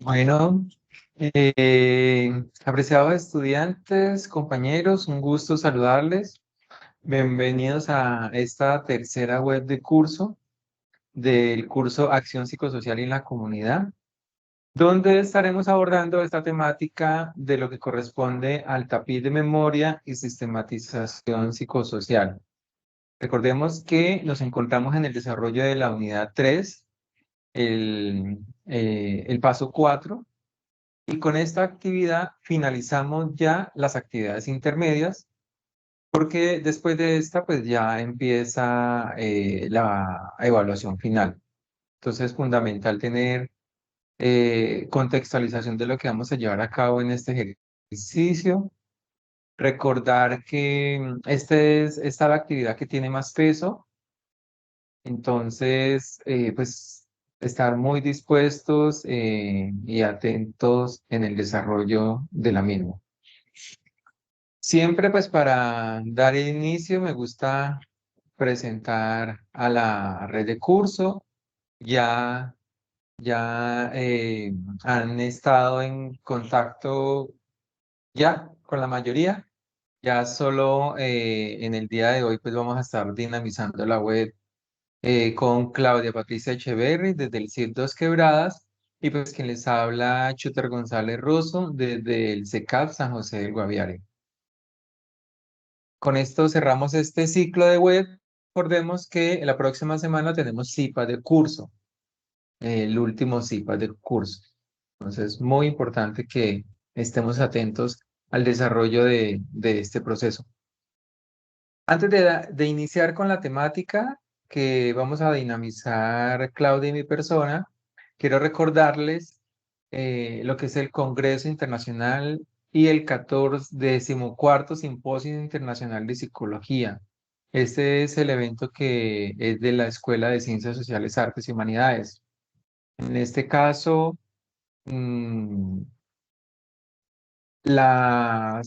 Bueno, apreciados estudiantes, compañeros, un gusto saludarles. Bienvenidos a esta tercera web de curso del curso Acción Psicosocial en la Comunidad, donde estaremos abordando esta temática de lo que corresponde al tapiz de memoria y sistematización psicosocial. Recordemos que nos encontramos en el desarrollo de la unidad 3, el paso 4. Y con esta actividad finalizamos ya las actividades intermedias, porque después de esta, pues ya empieza la evaluación final. Entonces es fundamental tener contextualización de lo que vamos a llevar a cabo en este ejercicio. Recordar que esta es la actividad que tiene más peso, entonces, pues estar muy dispuestos y atentos en el desarrollo de la misma. Siempre pues para dar inicio me gusta presentar a la red de curso. Ya, ya han estado en contacto ya con la mayoría. Ya solo en el día de hoy pues vamos a estar dinamizando la web con Claudia Patricia Echeverry desde el CIR Dos Quebradas y pues quien les habla Chuter González Rosso desde el CECAP San José del Guaviare. Con esto cerramos este ciclo de web. Recordemos que la próxima semana tenemos CIPA de curso, el último CIPA de curso. Entonces, muy importante que estemos atentos al desarrollo de este proceso. Antes de iniciar con la temática que vamos a dinamizar Claudia y mi persona, quiero recordarles lo que es el Congreso Internacional y el 14º Simposio Internacional de Psicología. Este es el evento que es de la Escuela de Ciencias Sociales, Artes y Humanidades. En este caso, mm, la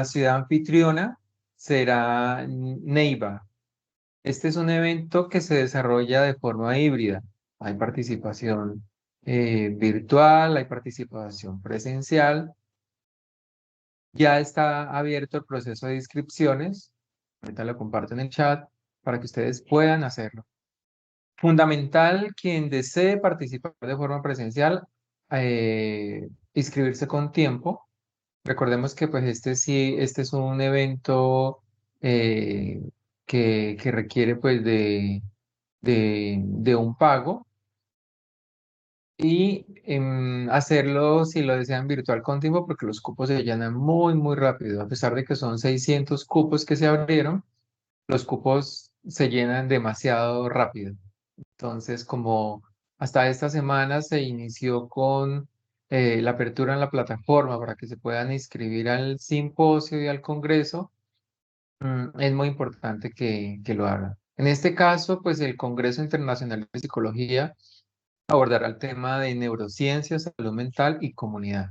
ciudad anfitriona será Neiva. Este es un evento que se desarrolla de forma híbrida. Hay participación virtual, hay participación presencial. Ya está abierto el proceso de inscripciones. Ahorita lo comparto en el chat para que ustedes puedan hacerlo. Fundamental, quien desee participar de forma presencial, inscribirse con tiempo. Recordemos que pues este es un evento eh, que requiere pues de un pago y hacerlo si lo desean virtual con tiempo porque los cupos se llenan muy muy rápido. A pesar de que son 600 cupos que se abrieron, los cupos se llenan demasiado rápido. Entonces, como hasta esta semana se inició con la apertura en la plataforma para que se puedan inscribir al simposio y al congreso, es muy importante que lo hagan. En este caso, pues el Congreso Internacional de Psicología abordará el tema de neurociencia, salud mental y comunidad.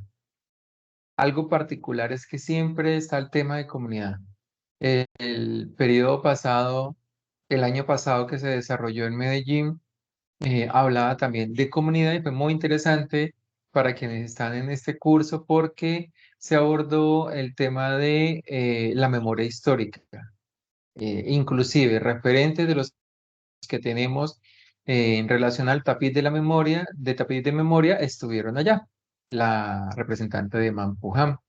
Algo particular es que siempre está el tema de comunidad. El periodo pasado, el año pasado que se desarrolló en Medellín, hablaba también de comunidad y fue muy interesante para quienes están en este curso porque se abordó el tema de la memoria histórica, inclusive referentes de los que tenemos en relación al tapiz de la memoria, de tapiz de memoria, estuvieron allá. La representante de Mampujam,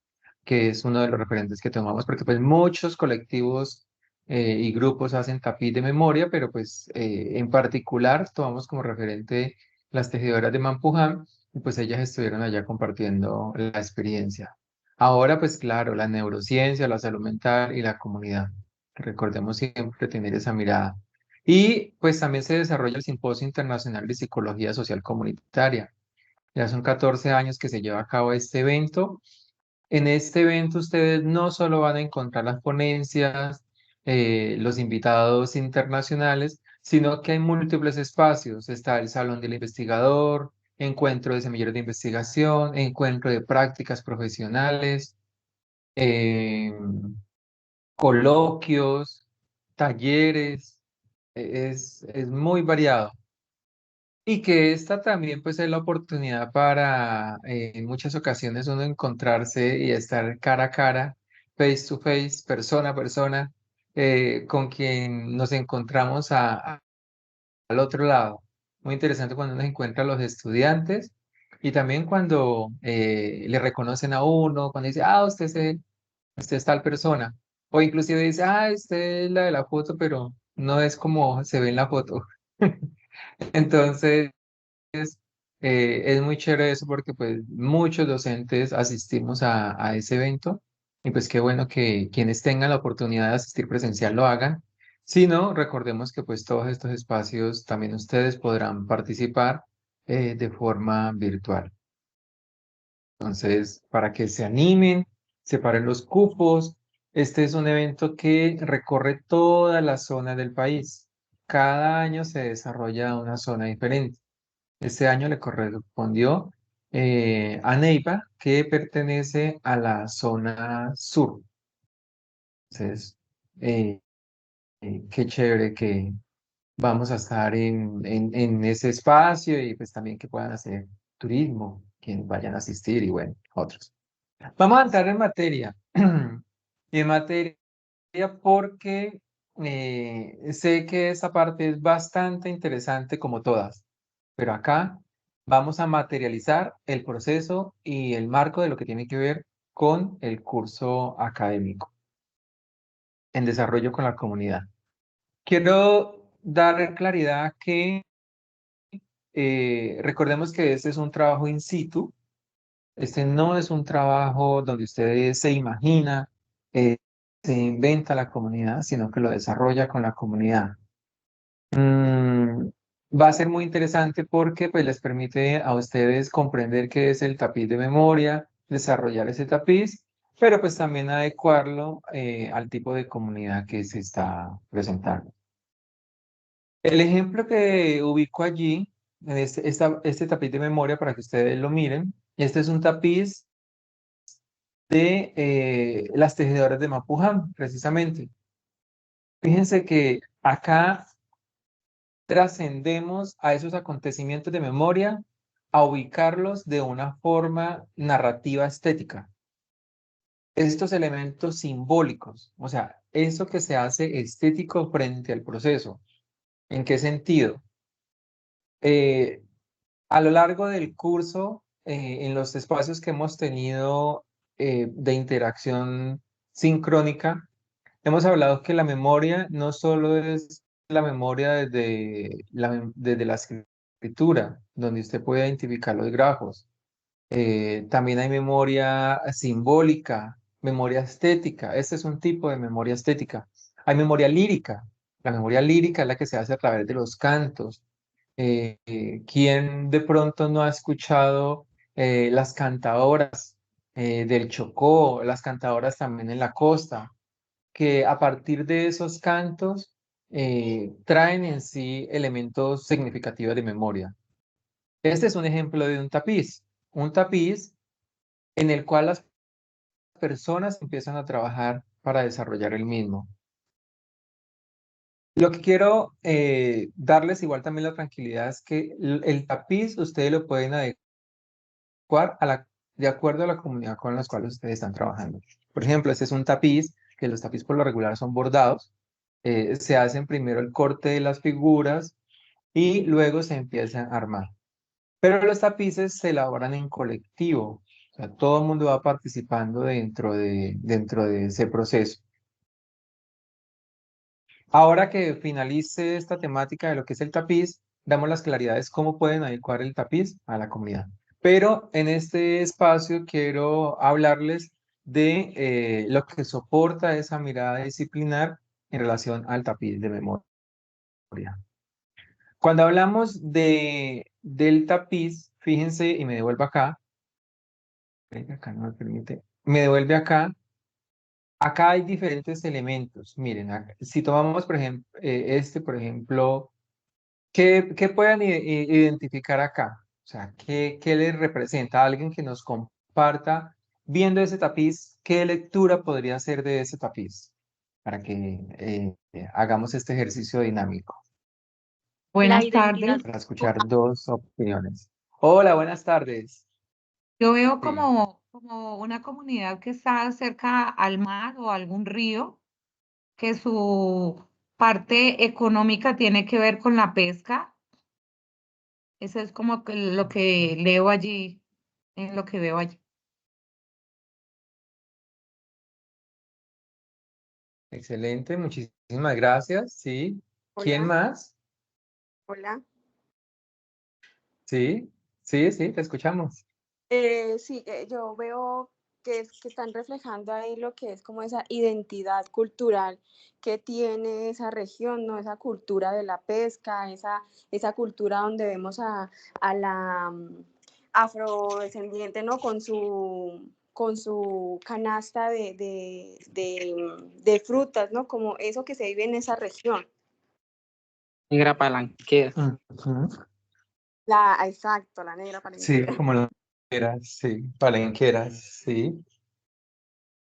que es uno de los referentes que tomamos, porque pues muchos colectivos y grupos hacen tapiz de memoria, pero pues en particular tomamos como referente las tejedoras de Mampujam, y pues ellas estuvieron allá compartiendo la experiencia. Ahora pues claro, la neurociencia, la salud mental y la comunidad. Recordemos siempre tener esa mirada. Y pues también se desarrolla el Simposio Internacional de Psicología Social Comunitaria. Ya son 14 años que se lleva a cabo este evento. En este evento ustedes no solo van a encontrar las ponencias, los invitados internacionales, sino que hay múltiples espacios. Está el Salón del Investigador, encuentro de semilleros de investigación, encuentro de prácticas profesionales, eh, coloquios, talleres. Es muy variado. Y que esta también pues es la oportunidad para en muchas ocasiones uno encontrarse y estar cara a cara, face to face, persona a persona, con quien nos encontramos al otro lado. Muy interesante cuando uno encuentra a los estudiantes y también cuando le reconocen a uno, cuando dice, ah, usted es tal persona. O inclusive dice, ah, usted es la de la foto, pero no es como se ve en la foto. Entonces, es muy chévere eso porque pues muchos docentes asistimos a ese evento y pues qué bueno que quienes tengan la oportunidad de asistir presencial lo hagan. Si no, recordemos que pues todos estos espacios también ustedes podrán participar de forma virtual. Entonces, para que se animen, separen los cupos. Este es un evento que recorre toda la zona del país. Cada año se desarrolla una zona diferente. Este año le correspondió a Neiva, que pertenece a la zona sur. Entonces, eh, qué chévere que vamos a estar en ese espacio y pues también que puedan hacer turismo, quienes vayan a asistir y bueno, otros. Vamos a entrar en materia. Y en materia porque sé que esa parte es bastante interesante como todas, pero acá vamos a materializar el proceso y el marco de lo que tiene que ver con el curso académico en desarrollo con la comunidad. Quiero dar claridad que recordemos que este es un trabajo in situ. Este no es un trabajo donde usted se imagina, eh, se inventa la comunidad, sino que lo desarrolla con la comunidad. Mm, va a ser muy interesante porque pues, les permite a ustedes comprender qué es el tapiz de memoria, desarrollar ese tapiz, pero pues también adecuarlo al tipo de comunidad que se está presentando. El ejemplo que ubico allí, en este tapiz de memoria para que ustedes lo miren, este es un tapiz de las tejedoras de Mapuján, precisamente. Fíjense que acá trascendemos a esos acontecimientos de memoria a ubicarlos de una forma narrativa estética. Estos elementos simbólicos, o sea, eso que se hace estético frente al proceso. ¿En qué sentido? Eh, a lo largo del curso, en los espacios que hemos tenido de interacción sincrónica, hemos hablado que la memoria no solo es la memoria desde la escritura, donde usted puede identificar los grafos. También hay memoria simbólica, memoria estética. Este es un tipo de memoria estética. Hay memoria lírica. La memoria lírica es la que se hace a través de los cantos. ¿Quién de pronto no ha escuchado las cantadoras del Chocó, las cantadoras también en la costa? Que a partir de esos cantos traen en sí elementos significativos de memoria. Este es un ejemplo de un tapiz en el cual las personas empiezan a trabajar para desarrollar el mismo. Lo que quiero darles igual también la tranquilidad es que el tapiz ustedes lo pueden adecuar de acuerdo a la comunidad con la cual ustedes están trabajando. Por ejemplo, este es un tapiz, que los tapiz por lo regular son bordados. Se hacen primero el corte de las figuras y luego se empiezan a armar. Pero los tapices se elaboran en colectivo, o sea, todo el mundo va participando dentro de ese proceso. Ahora que finalice esta temática de lo que es el tapiz, damos las claridades cómo pueden adecuar el tapiz a la comunidad. Pero en este espacio quiero hablarles de lo que soporta esa mirada disciplinar en relación al tapiz de memoria. Cuando hablamos del tapiz, fíjense, y me devuelvo acá, acá no me permite, me devuelve acá. Acá hay diferentes elementos. Miren, si tomamos, por ejemplo, por ejemplo, ¿qué pueden identificar acá? O sea, ¿qué les representa a alguien que nos comparta viendo ese tapiz? ¿Qué lectura podría ser de ese tapiz? Para que hagamos este ejercicio dinámico. La Buenas identidad. tardes. para escuchar dos opiniones. Hola, buenas tardes. Yo veo Sí. como una comunidad que está cerca al mar o algún río, que su parte económica tiene que ver con la pesca. Eso es como que lo que leo allí, en lo que veo allí. Excelente, muchísimas gracias. Sí. ¿Quién Hola, más? hola. Sí, sí, sí, te escuchamos. Sí, yo veo que están reflejando ahí lo que es como esa identidad cultural que tiene esa región, ¿no? Esa cultura de la pesca, esa cultura donde vemos a la afrodescendiente, ¿no? Con su canasta de frutas, ¿no? Como eso que se vive en esa región. Negra palanquera. Ujú. Exacto, la negra Sí, palenquera. como lo quieras, sí, palenqueras, sí.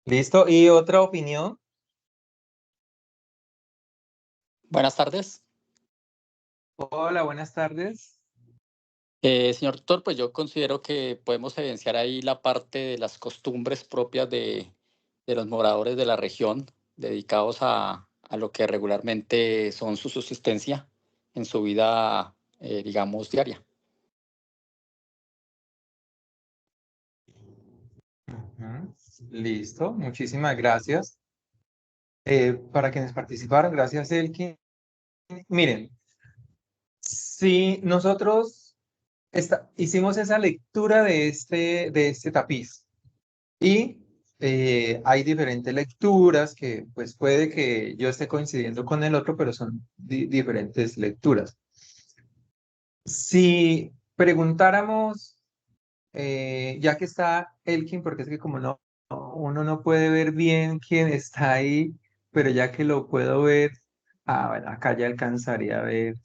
Listo. ¿Y otra opinión? Buenas tardes. Hola, buenas tardes. Señor doctor, pues yo considero que podemos evidenciar ahí la parte de las costumbres propias de los moradores de la región, dedicados a lo que regularmente son su subsistencia en su vida, digamos, diaria. Ujú. Listo, muchísimas gracias. Para quienes participaron, gracias, Elkin. Miren, si nosotros hicimos esa lectura de este tapiz y hay diferentes lecturas que pues puede que yo esté coincidiendo con el otro, pero son diferentes lecturas. Si preguntáramos, ya que está Elkin, porque es que como uno no puede ver bien quién está ahí, pero ya que lo puedo ver, bueno, acá ya alcanzaría a ver.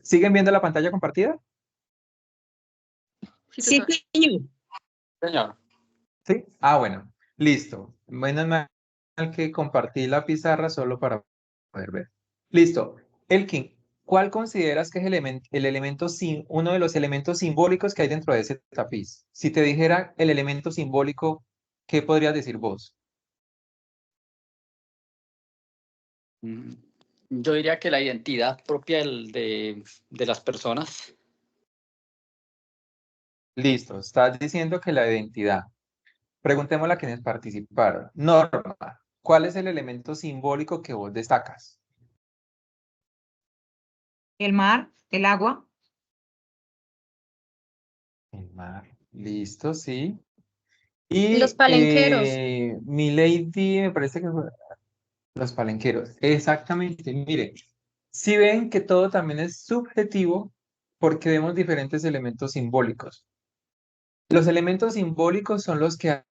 ¿Siguen viendo la pantalla compartida? Sí, señor. Señor, Sí. Bueno, listo. Menos mal que compartí la pizarra solo para poder ver. Listo. Elkin, ¿cuál consideras que es el elemento uno de los elementos simbólicos que hay dentro de ese tapiz? Si te dijera el elemento simbólico, ¿qué podrías decir vos? mm, yo diría que la identidad propia de las personas. Listo. Estás diciendo que la identidad. Preguntémosle a quienes participaron. Norma, ¿cuál es el elemento simbólico que vos destacas? El mar, el agua, El mar. Listo, sí. Los Y palenqueros. mi lady, me parece que fue los palenqueros. Exactamente. Mire, si ven que todo también es subjetivo porque vemos diferentes elementos simbólicos. Los elementos simbólicos son los que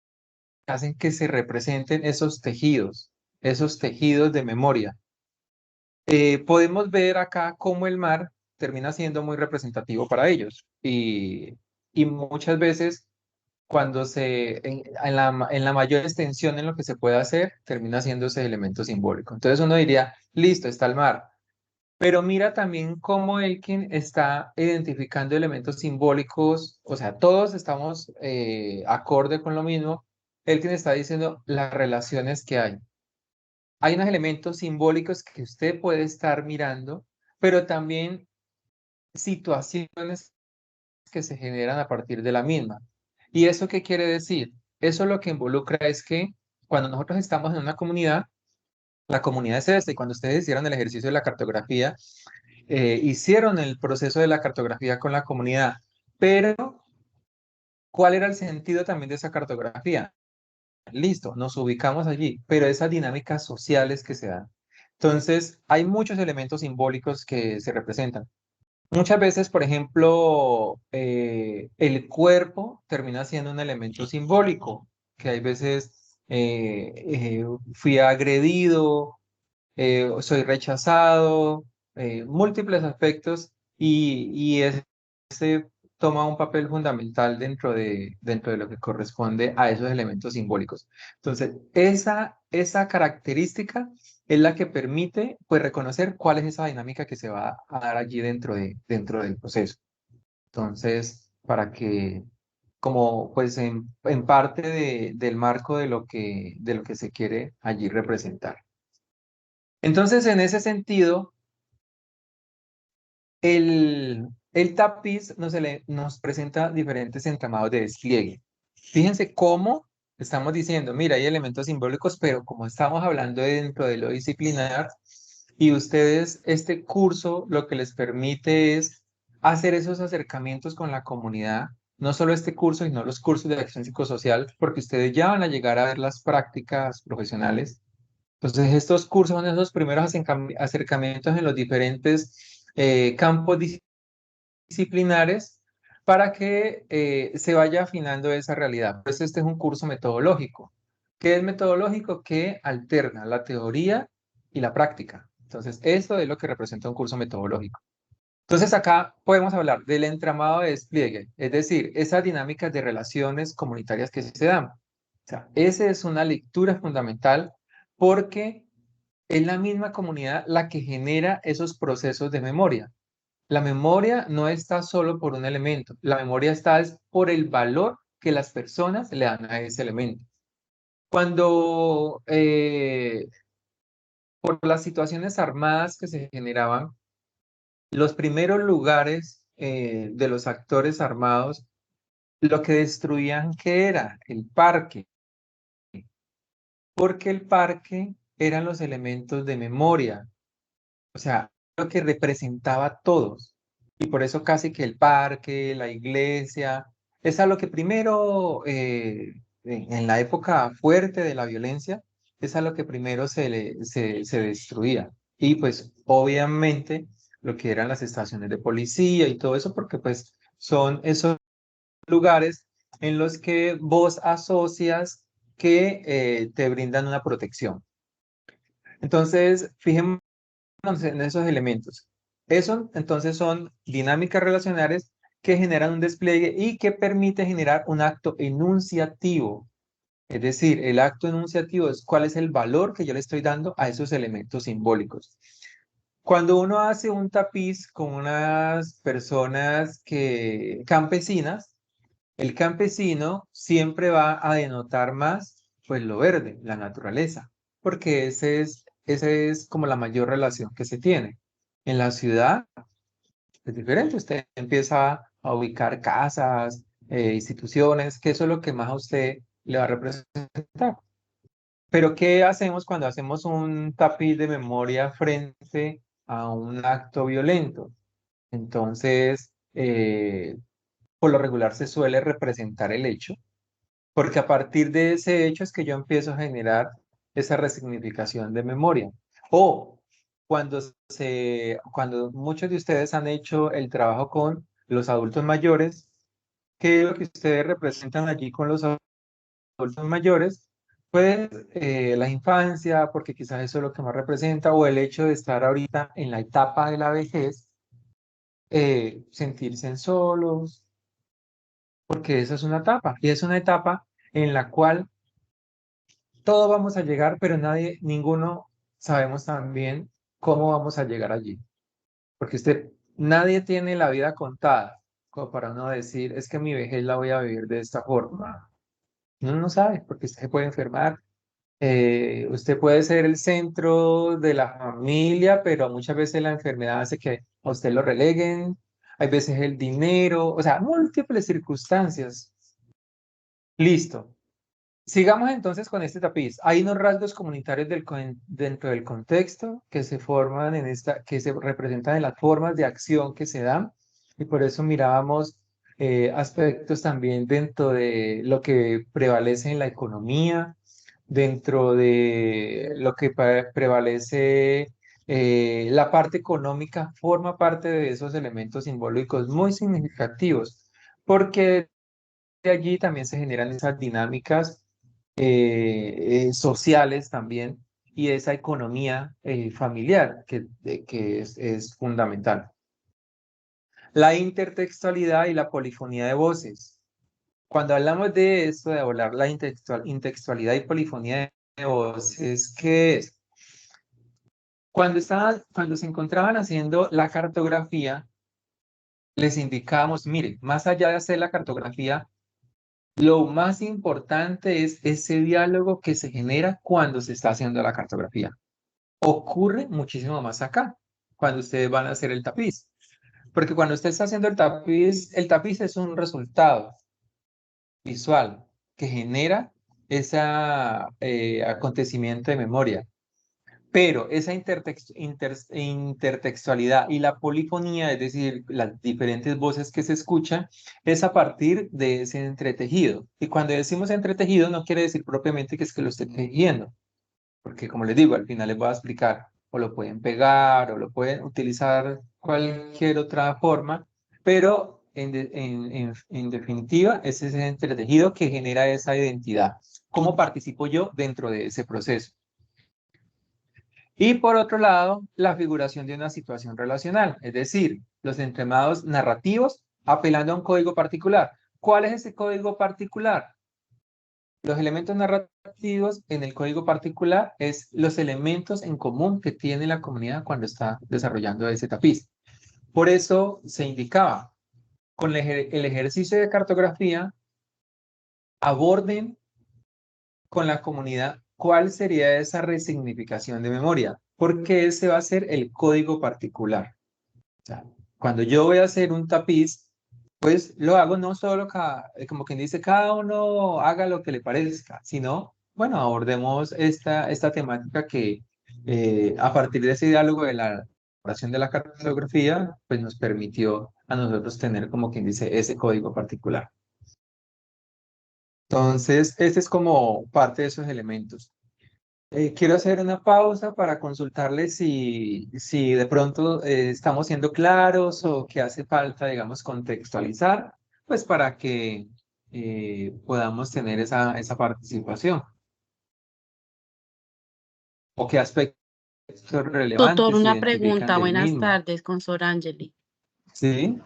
hacen que se representen esos tejidos de memoria. Podemos ver acá cómo el mar termina siendo muy representativo para ellos y muchas veces cuando en la mayor extensión en lo que se puede hacer, termina siendo ese elemento simbólico. Entonces uno diría, listo, está el mar, pero mira también cómo Elkin está identificando elementos simbólicos, o sea, todos estamos acorde con lo mismo. Elkin está diciendo las relaciones que hay. Hay unos elementos simbólicos que usted puede estar mirando, pero también situaciones que se generan a partir de la misma. ¿Y eso qué quiere decir? Eso lo que involucra es que cuando nosotros estamos en una comunidad, la comunidad es esta, y cuando ustedes hicieron el ejercicio de la cartografía, hicieron el proceso de la cartografía con la comunidad, pero ¿cuál era el sentido también de esa cartografía? Listo, nos ubicamos allí, pero esas dinámicas sociales que se dan. Entonces, hay muchos elementos simbólicos que se representan. Muchas veces, por ejemplo, el cuerpo termina siendo un elemento simbólico, que hay veces fui agredido, soy rechazado, múltiples aspectos, y ese toma un papel fundamental dentro de lo que corresponde a esos elementos simbólicos. Entonces, esa característica es la que permite pues reconocer cuál es esa dinámica que se va a dar allí dentro del proceso. Entonces, para que, como pues en parte del marco de lo que se quiere allí representar. Entonces, en ese sentido, el tapiz nos presenta diferentes entramados de despliegue. Fíjense cómo estamos diciendo, mira, hay elementos simbólicos, pero como estamos hablando dentro de lo disciplinar, y ustedes, este curso lo que les permite es hacer esos acercamientos con la comunidad, no solo este curso, sino los cursos de acción psicosocial, porque ustedes ya van a llegar a ver las prácticas profesionales. Entonces, estos cursos son esos primeros acercamientos en los diferentes campos disciplinares para que se vaya afinando esa realidad. Pues este es un curso metodológico. ¿Qué es metodológico? Que alterna la teoría y la práctica. Entonces, eso es lo que representa un curso metodológico. Entonces, acá podemos hablar del entramado de despliegue, es decir, esas dinámicas de relaciones comunitarias que se dan. O sea, esa es una lectura fundamental porque es la misma comunidad la que genera esos procesos de memoria. La memoria no está solo por un elemento, la memoria está es por el valor que las personas le dan a ese elemento. Cuando por las situaciones armadas que se generaban, los primeros lugares de los actores armados, lo que destruían, ¿qué era? El parque, porque el parque eran los elementos de memoria, o sea, lo que representaba a todos. Y por eso casi que el parque, la iglesia, es a lo que primero, en la época fuerte de la violencia, es a lo que primero se destruía. Y pues obviamente lo que eran las estaciones de policía y todo eso, porque pues son esos lugares en los que vos asocias que te brindan una protección. Entonces, fijémonos en esos elementos. Eso entonces son dinámicas relacionales que generan un despliegue y que permite generar un acto enunciativo. Es decir, el acto enunciativo es cuál es el valor que yo le estoy dando a esos elementos simbólicos. Cuando uno hace un tapiz con unas personas campesinas, el campesino siempre va a denotar más pues lo verde, la naturaleza, porque ese es como la mayor relación que se tiene. En la ciudad es diferente, usted empieza a ubicar casas, instituciones, que eso es lo que más a usted le va a representar. Pero ¿qué hacemos cuando hacemos un tapiz de memoria frente a un acto violento? Entonces, por lo regular se suele representar el hecho, porque a partir de ese hecho es que yo empiezo a generar esa resignificación de memoria. O cuando muchos de ustedes han hecho el trabajo con los adultos mayores, ¿qué es lo que ustedes representan allí con los adultos mayores? Pues la infancia, porque quizás eso es lo que más representa, o el hecho de estar ahorita en la etapa de la vejez, sentirse solos, porque esa es una etapa, y es una etapa en la cual todos vamos a llegar, pero ninguno sabemos también cómo vamos a llegar allí. Porque nadie tiene la vida contada, como para uno decir, es que mi vejez la voy a vivir de esta forma. Uno no sabe, porque usted se puede enfermar. Usted puede ser el centro de la familia, pero muchas veces la enfermedad hace que a usted lo releguen. Hay veces el dinero, o sea, múltiples circunstancias. Listo. Sigamos entonces con este tapiz. Hay unos rasgos comunitarios dentro del contexto que se forman que se representan en las formas de acción que se dan, y por eso mirábamos aspectos también dentro de lo que prevalece en la economía, dentro de lo que prevalece la parte económica, forma parte de esos elementos simbólicos muy significativos, porque de allí también se generan esas dinámicas sociales también y esa economía familiar que es fundamental. La intertextualidad y la polifonía de voces. Cuando hablamos de esto, de hablar la intertextualidad y polifonía de voces, ¿qué es? Cuando se encontraban haciendo la cartografía, les indicábamos, mire, más allá de hacer la cartografía, lo más importante es ese diálogo que se genera cuando se está haciendo la cartografía. Ocurre muchísimo más acá, cuando ustedes van a hacer el tapiz. Porque cuando usted está haciendo el tapiz es un resultado visual que genera ese acontecimiento de memoria. Pero esa intertextualidad y la polifonía, es decir, las diferentes voces que se escuchan, es a partir de ese entretejido. Y cuando decimos entretejido, no quiere decir propiamente que es que lo esté tejiendo, porque como les digo, al final les voy a explicar, o lo pueden pegar, o lo pueden utilizar cualquier otra forma, pero en definitiva, es ese entretejido que genera esa identidad. ¿Cómo participo yo dentro de ese proceso? Y por otro lado, la figuración de una situación relacional, es decir, los entremados narrativos apelando a un código particular. ¿Cuál es ese código particular? Los elementos narrativos en el código particular es los elementos en común que tiene la comunidad cuando está desarrollando ese tapiz. Por eso se indicaba, con el ejercicio de cartografía, aborden con la comunidad cuál sería esa resignificación de memoria, porque ese va a ser el código particular. O sea, cuando yo voy a hacer un tapiz, pues lo hago no solo como quien dice, cada uno haga lo que le parezca, sino, bueno, abordemos esta temática que a partir de ese diálogo de la elaboración de la cartografía, pues nos permitió a nosotros tener, como quien dice, ese código particular. Entonces, este es como parte de esos elementos. Quiero hacer una pausa para consultarles si de pronto estamos siendo claros o que hace falta, digamos, contextualizar, pues para que podamos tener esa participación. ¿O qué aspectos Doctor, relevantes se una identifican pregunta. del Buenas mismo? tardes, con Sor Angeli. Sí,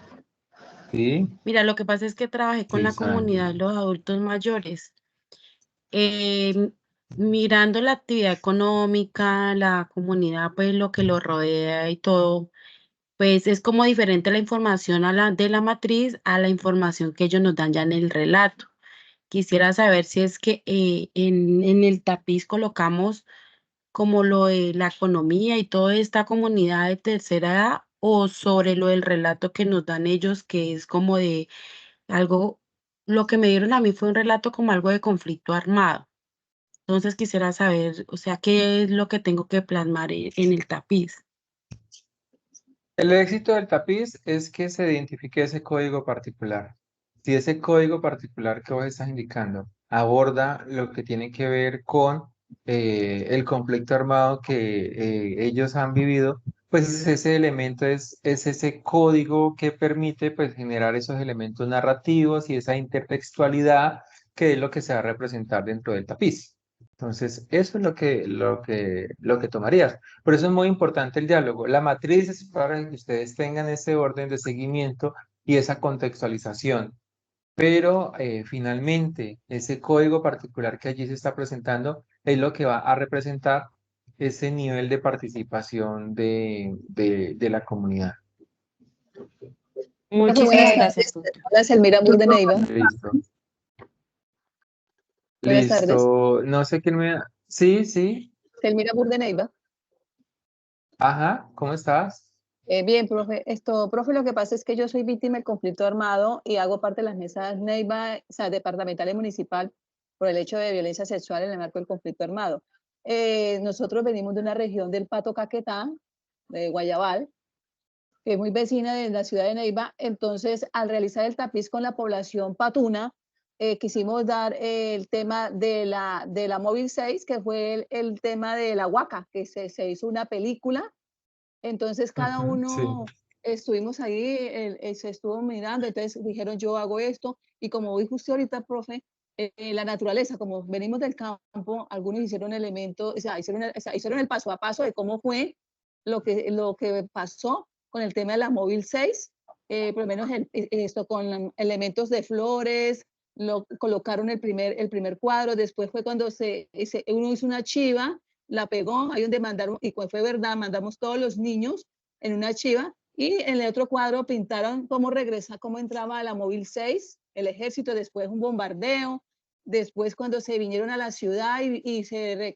sí, Mira, lo que pasa es que trabajé con sí, la comunidad de los adultos mayores. Eh, Mirando la actividad económica, la comunidad, pues lo que lo rodea y todo, pues es como diferente la información de la matriz a la información que ellos nos dan ya en el relato. Quisiera saber si es que en el tapiz colocamos como lo de la economía y toda esta comunidad de tercera edad o sobre lo del relato que nos dan ellos, que es como de algo, lo que me dieron a mí fue un relato como algo de conflicto armado. Entonces quisiera saber, o sea, qué es lo que tengo que plasmar en el tapiz. el éxito del tapiz es que se identifique ese código particular. Si ese código particular que vos estás indicando aborda lo que tiene que ver con el conflicto armado que ellos han vivido, pues ese elemento es ese código que permite pues, generar esos elementos narrativos y esa intertextualidad que es lo que se va a representar dentro del tapiz. Entonces, eso es lo que tomarías. Por eso es muy importante el diálogo. La matriz es para que ustedes tengan ese orden de seguimiento y esa contextualización. Pero finalmente, ese código particular que allí se está presentando es lo que va a representar ese nivel de participación de la comunidad. Muchísimas gracias, doctor. Hola, Selmira Bur de Neiva. Listo. Buenas tardes. Listo. No sé quién me... Sí, sí. Selmira Bur de Neiva. Ajá, ¿cómo estás? Bien, profe. Profe, lo que pasa es que yo soy víctima del conflicto armado y hago parte de las mesas Neiva, o sea, departamental y municipal, por el hecho de violencia sexual en el marco del conflicto armado. Nosotros venimos de una región del Pato Caquetá, de Guayabal, que es muy vecina de la ciudad de Neiva. Entonces, al realizar el tapiz con la población patuna, quisimos dar el tema de la Móvil 6, que fue el tema de la Huaca, que se hizo una película. Entonces, cada uno estuvimos ahí, se estuvo mirando, entonces dijeron, yo hago esto, y como dijo usted ahorita, profe, la naturaleza, como venimos del campo, algunos hicieron elementos, o sea, hicieron el paso a paso de cómo fue lo que pasó con el tema de la Móvil 6, por lo menos esto con elementos de flores, colocaron el primer cuadro, después fue cuando uno hizo una chiva, la pegó, ahí donde mandaron, y fue verdad, mandamos todos los niños en una chiva, y en el otro cuadro pintaron cómo regresa, cómo entraba a la Móvil 6, el ejército, después un bombardeo, después cuando se vinieron a la ciudad y se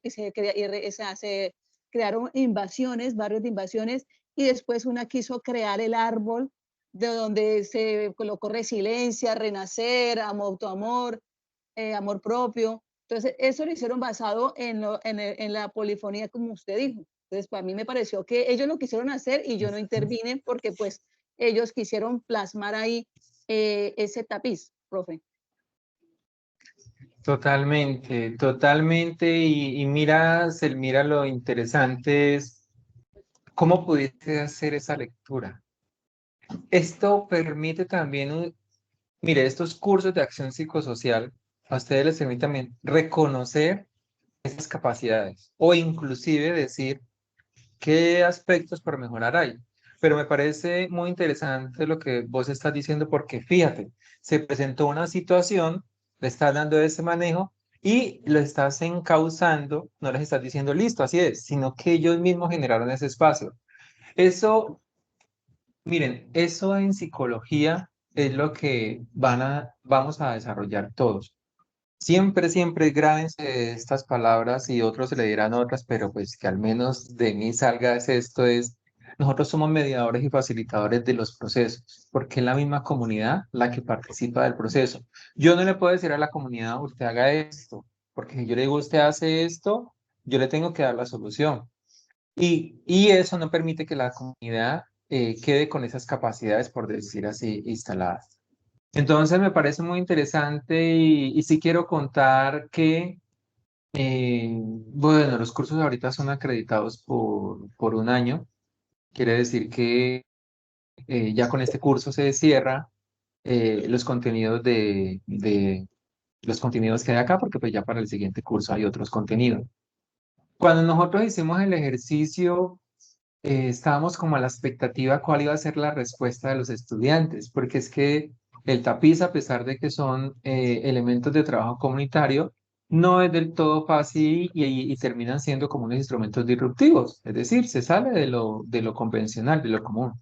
crearon invasiones, barrios de invasiones, y después una quiso crear el árbol de donde se colocó resiliencia, renacer, autoamor, amor propio. Entonces, eso lo hicieron basado en la polifonía, como usted dijo. Entonces, para mí me pareció que ellos lo quisieron hacer y yo no intervine porque pues ellos quisieron plasmar ahí ese tapiz, profe. Totalmente, totalmente. Y mira, Selmira, lo interesante es cómo pudiste hacer esa lectura. Esto permite también, mire, estos cursos de acción psicosocial a ustedes les permite también reconocer esas capacidades o inclusive decir qué aspectos por mejorar hay. Pero me parece muy interesante lo que vos estás diciendo porque fíjate, se presentó una situación, le estás dando ese manejo y lo estás encauzando, no les estás diciendo listo, así es, sino que ellos mismos generaron ese espacio. Eso, miren, eso en psicología es lo que vamos a desarrollar todos. Siempre, siempre grábense estas palabras y otros se le dirán otras, pero pues que al menos de mí salga esto es, nosotros somos mediadores y facilitadores de los procesos, porque es la misma comunidad la que participa del proceso. Yo no le puedo decir a la comunidad, usted haga esto, porque si yo le digo, usted hace esto, yo le tengo que dar la solución. Y eso no permite que la comunidad quede con esas capacidades, por decir así, instaladas. Entonces me parece muy interesante y sí quiero contar que, bueno, los cursos ahorita son acreditados por un año. Quiere decir que ya con este curso se cierra los contenidos de los contenidos que hay acá, porque pues ya para el siguiente curso hay otros contenidos. Cuando nosotros hicimos el ejercicio, estábamos como a la expectativa cuál iba a ser la respuesta de los estudiantes, porque es que el tapiz, a pesar de que son elementos de trabajo comunitario, no es del todo fácil y terminan siendo como unos instrumentos disruptivos, es decir, se sale de lo convencional, de lo común.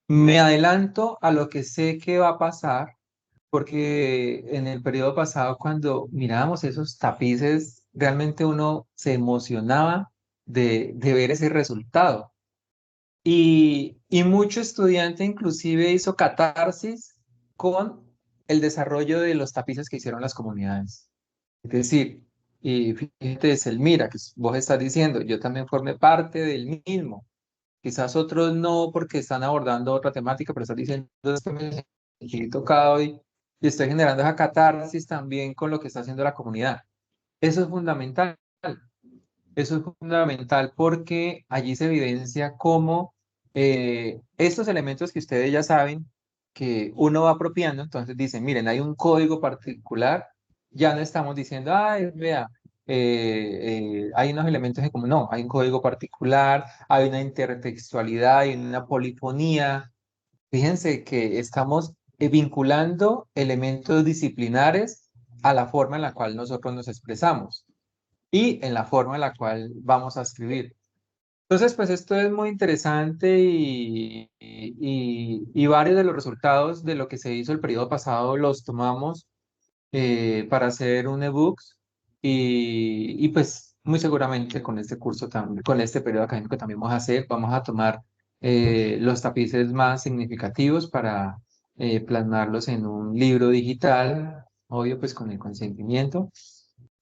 Me adelanto a lo que sé que va a pasar, porque en el periodo pasado, cuando mirábamos esos tapices, realmente uno se emocionaba de ver ese resultado. Y mucho estudiante inclusive hizo catarsis con el desarrollo de los tapices que hicieron las comunidades. Es decir, y fíjate, Selmira, que vos estás diciendo, yo también formé parte del mismo. Quizás otros no porque están abordando otra temática, pero estás diciendo es que me sentí tocado y estoy generando esa catarsis también con lo que está haciendo la comunidad. Eso es fundamental. Eso es fundamental porque allí se evidencia cómo estos elementos que ustedes ya saben que uno va apropiando, entonces dicen, miren, hay un código particular, ya no estamos diciendo, ay, vea, hay unos elementos en común, no, hay un código particular, hay una intertextualidad, hay una polifonía. Fíjense que estamos vinculando elementos disciplinares a la forma en la cual nosotros nos expresamos y en la forma en la cual vamos a escribir. Entonces, pues esto es muy interesante y varios de los resultados de lo que se hizo el periodo pasado los tomamos para hacer un ebook y pues muy seguramente con este curso también, con este periodo académico también vamos a tomar los tapices más significativos para plasmarlos en un libro digital, obvio pues con el consentimiento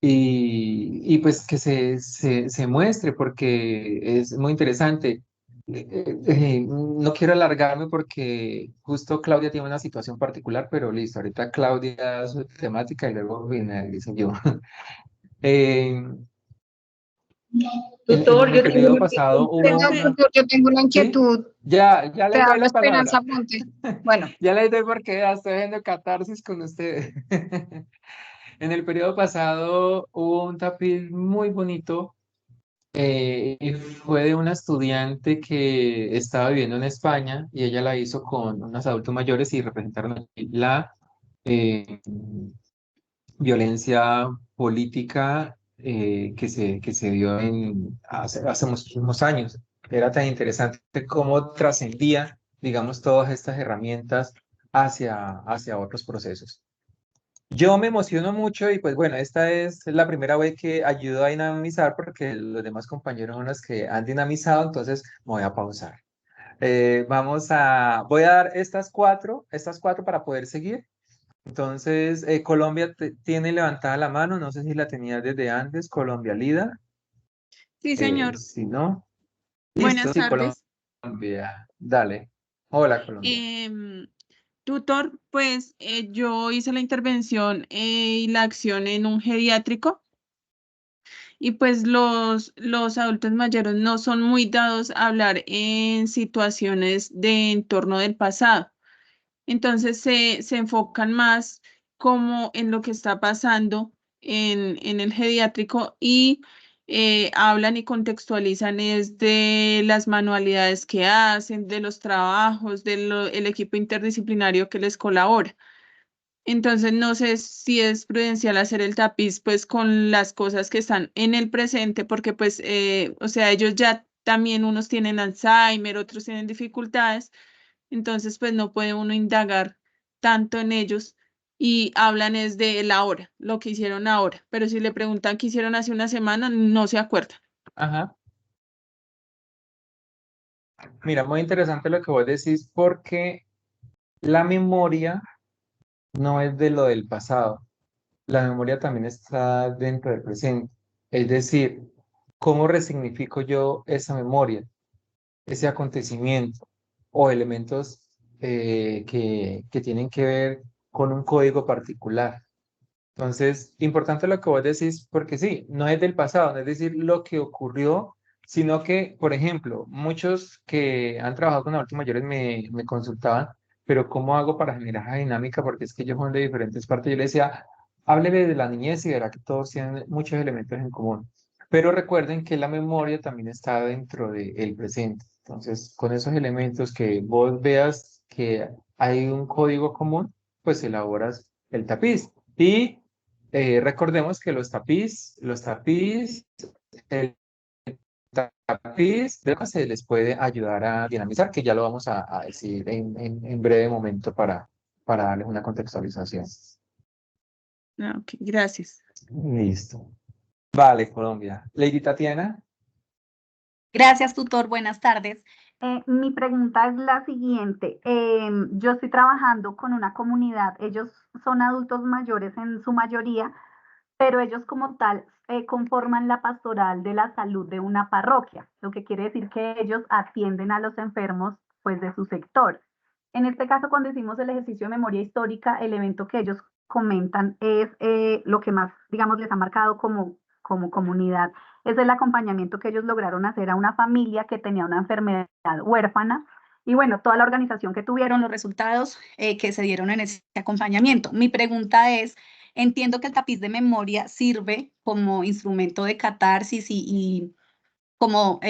y pues que se muestre porque es muy interesante. No quiero alargarme porque justo Claudia tiene una situación particular, pero listo, ahorita Claudia da su temática y luego finalizo yo. Eh, Tutor, en el yo tengo periodo una pasado inquietud. hubo Perdón, tutor, yo tengo una ¿sí? inquietud. Ya Te les doy hablo la palabra. Esperanza Monte. Bueno, Ya les doy porque ya estoy haciendo catarsis con ustedes. En el periodo pasado hubo un tapiz muy bonito y fue de una estudiante que estaba viviendo en España y ella la hizo con unos adultos mayores y representaron la eh, violencia política que se dio hace muchísimos años. Era tan interesante cómo trascendía, digamos, todas estas herramientas hacia otros procesos. Yo me emociono mucho y pues bueno, esta es la primera vez que ayudo a dinamizar porque los demás compañeros son los que han dinamizado, entonces me voy a pausar. Voy a dar estas cuatro para poder seguir. Entonces, Colombia tiene levantada la mano, no sé si la tenía desde antes, Colombia Lida. Sí, señor. Si no, listo, Buenas sí, tardes. Colombia, dale. Hola, Colombia. Tutor, pues yo hice la intervención y la acción en un geriátrico y pues los adultos mayores no son muy dados a hablar en situaciones de entorno del pasado. Entonces se enfocan más como en lo que está pasando en el geriátrico y hablan y contextualizan es de las manualidades que hacen, de los trabajos, del equipo interdisciplinario que les colabora. Entonces no sé si es prudencial hacer el tapiz pues con las cosas que están en el presente porque pues, o sea, ellos ya también unos tienen Alzheimer, otros tienen dificultades. Entonces, pues no puede uno indagar tanto en ellos y hablan es de la hora, lo que hicieron ahora, pero si le preguntan qué hicieron hace una semana, no se acuerdan. Ajá. Mira, muy interesante lo que vos decís porque la memoria no es de lo del pasado, la memoria también está dentro del presente. Es decir, ¿cómo resignifico yo esa memoria, ese acontecimiento o elementos que tienen que ver con un código particular? Entonces, importante lo que vos decís, porque sí, no es del pasado, no es decir lo que ocurrió, sino que, por ejemplo, muchos que han trabajado con adultos mayores me consultaban, pero ¿cómo hago para generar esa dinámica? Porque es que ellos son de diferentes partes. Yo les decía, hábleme de la niñez y verá que todos tienen muchos elementos en común. Pero recuerden que la memoria también está dentro del presente. Entonces, con esos elementos que vos veas que hay un código común, pues elaboras el tapiz. Y recordemos que el tapiz se les puede ayudar a dinamizar, que ya lo vamos a decir en breve momento para darles una contextualización. Ah, ok, gracias. Listo. Vale, Colombia. Lady Tatiana. Gracias, tutor. Buenas tardes. Mi pregunta es la siguiente. Yo estoy trabajando con una comunidad. Ellos son adultos mayores en su mayoría, pero ellos como tal conforman la pastoral de la salud de una parroquia, lo que quiere decir que ellos atienden a los enfermos pues de su sector. En este caso, cuando hicimos el ejercicio de memoria histórica, el evento que ellos comentan es lo que más, digamos, les ha marcado como comunidad, es el acompañamiento que ellos lograron hacer a una familia que tenía una enfermedad huérfana y bueno, toda la organización que tuvieron, los resultados que se dieron en ese acompañamiento. Mi pregunta es, entiendo que el tapiz de memoria sirve como instrumento de catarsis y como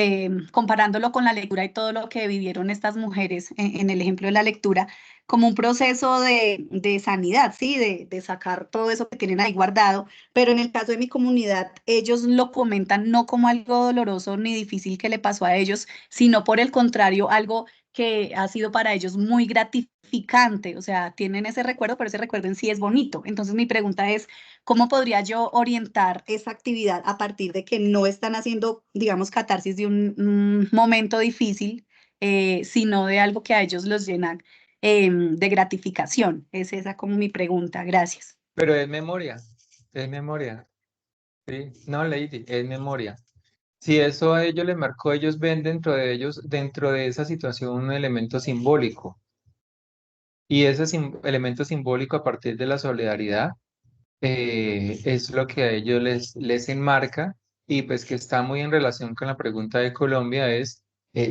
comparándolo con la lectura y todo lo que vivieron estas mujeres en el ejemplo de la lectura, como un proceso de sanidad, ¿sí? De sacar todo eso que tienen ahí guardado, pero en el caso de mi comunidad, ellos lo comentan no como algo doloroso ni difícil que le pasó a ellos, sino por el contrario, algo que ha sido para ellos muy gratificante, o sea, tienen ese recuerdo, pero ese recuerdo en sí es bonito. Entonces mi pregunta es, ¿cómo podría yo orientar esa actividad a partir de que no están haciendo, digamos, catarsis de un momento difícil, sino de algo que a ellos los llena de gratificación? Es esa como mi pregunta. Gracias. Pero es memoria. Es memoria. Sí. No, Lady, es memoria. Si eso a ellos les marcó, ellos ven dentro de esa situación, un elemento simbólico. Y ese elemento simbólico a partir de la solidaridad es lo que a ellos les enmarca y pues que está muy en relación con la pregunta de Colombia es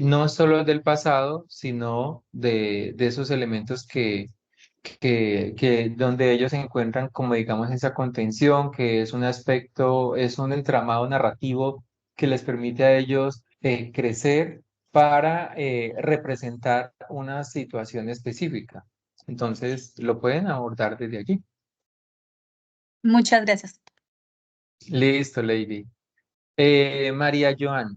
no solo del pasado, sino de esos elementos que donde ellos se encuentran como digamos esa contención, que es un aspecto, es un entramado narrativo que les permite a ellos crecer para representar una situación específica. Entonces, lo pueden abordar desde allí. Muchas gracias. Listo, Lady. María Joan.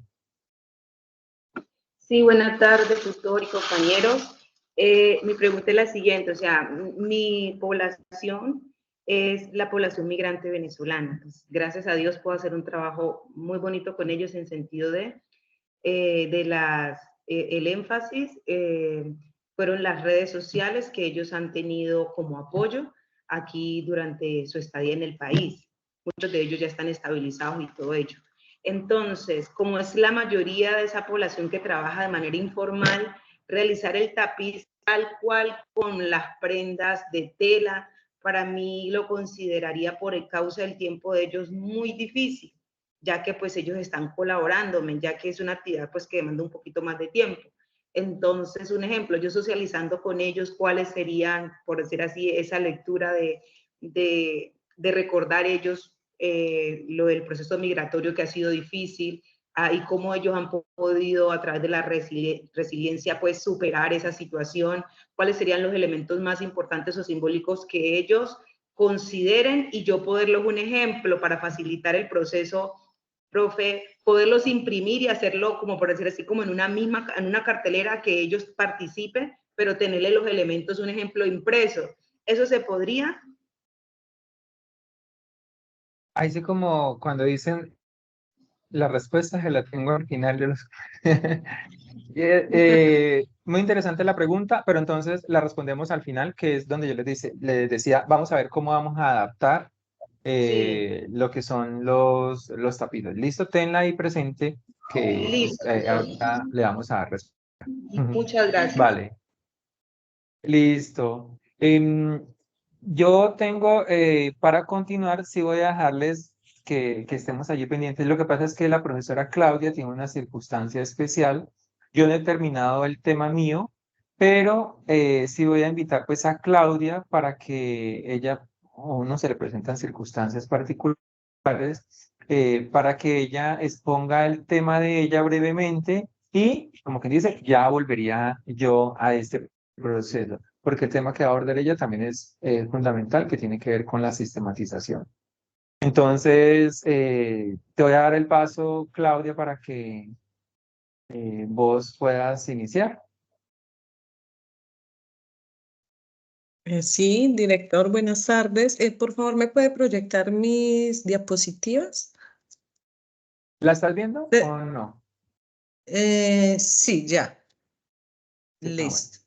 Sí, buenas tardes, tutor y compañeros. Mi pregunta es la siguiente, o sea, mi población es la población migrante venezolana. Entonces, gracias a Dios puedo hacer un trabajo muy bonito con ellos en sentido de el énfasis fueron las redes sociales que ellos han tenido como apoyo aquí durante su estadía en el país. Muchos de ellos ya están estabilizados y todo ello. Entonces, como es la mayoría de esa población que trabaja de manera informal, realizar el tapiz tal cual con las prendas de tela, para mí lo consideraría por el causa del tiempo de ellos muy difícil, ya que pues ellos están colaborándome, ya que es una actividad pues que demanda un poquito más de tiempo. Entonces, un ejemplo, yo socializando con ellos, cuáles serían, por decir así, esa lectura de recordar ellos lo del proceso migratorio que ha sido difícil, y cómo ellos han podido a través de la resiliencia pues superar esa situación, cuáles serían los elementos más importantes o simbólicos que ellos consideren y yo poderles un ejemplo para facilitar el proceso, profe, poderlos imprimir y hacerlo como por decir así, como en una cartelera que ellos participen, pero tenerle los elementos, un ejemplo impreso. ¿Eso se podría? Ahí sí como cuando dicen la respuesta se la tengo al final de los... muy interesante la pregunta, pero entonces la respondemos al final, que es donde yo les decía, vamos a ver cómo vamos a adaptar Sí. lo que son los tapitos. Listo, tenla ahí presente, que Listo. ahorita le vamos a dar respuesta. Muchas gracias. Vale, listo. Yo tengo, para continuar, sí voy a dejarles que estemos allí pendientes. Lo que pasa es que la profesora Claudia tiene una circunstancia especial. Yo no he terminado el tema mío, pero sí voy a invitar pues a Claudia para que ella, o uno se le presentan circunstancias particulares, para que ella exponga el tema de ella brevemente y, como que dice, ya volvería yo a este proceso, porque el tema que va a abordar ella también es fundamental, que tiene que ver con la sistematización. Entonces, te voy a dar el paso, Claudia, para que vos puedas iniciar. Sí, director, buenas tardes. Por favor, ¿me puede proyectar mis diapositivas? ¿La estás viendo De- o no? Sí, ya. Sí, bueno. Listo.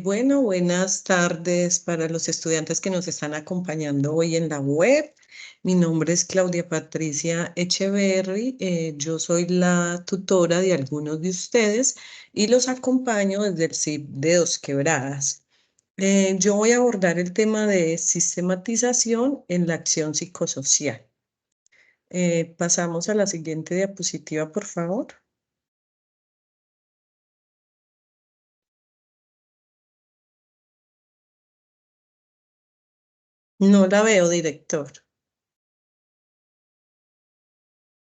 Bueno, buenas tardes para los estudiantes que nos están acompañando hoy en la web. Mi nombre es Claudia Patricia Echeverry. Yo soy la tutora de algunos de ustedes y los acompaño desde el CIP de Dos Quebradas. Yo voy a abordar el tema de sistematización en la acción psicosocial. Pasamos a la siguiente diapositiva, por favor. No la veo, director.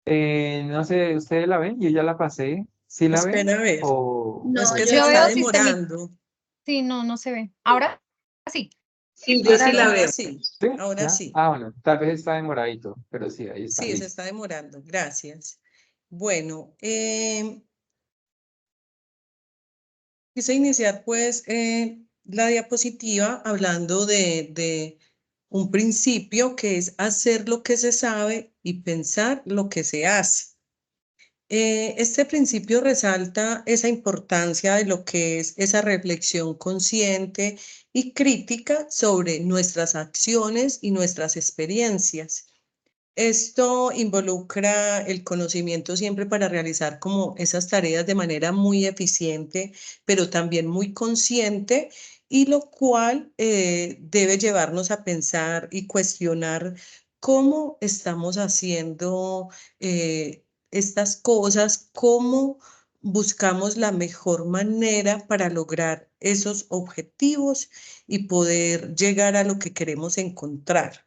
No sé, ¿ustedes la ven? Yo ya la pasé. ¿Sí la ven? Espera a ver. O... Es No, que yo se está veo sistema. demorando. Sí, no, no se ve. Ahora sí. Sí, yo sí la Ahora veo. sí, ¿Sí? ahora ¿Ya? sí. Ah, bueno, tal vez está demoradito, pero sí, ahí está, Sí, se listo. está demorando. Gracias. Bueno, quise iniciar pues la diapositiva hablando de un principio que es hacer lo que se sabe y pensar lo que se hace. Este principio resalta esa importancia de lo que es esa reflexión consciente y crítica sobre nuestras acciones y nuestras experiencias. Esto involucra el conocimiento siempre para realizar como esas tareas de manera muy eficiente, pero también muy consciente, y lo cual debe llevarnos a pensar y cuestionar cómo estamos haciendo estas cosas, cómo buscamos la mejor manera para lograr esos objetivos y poder llegar a lo que queremos encontrar.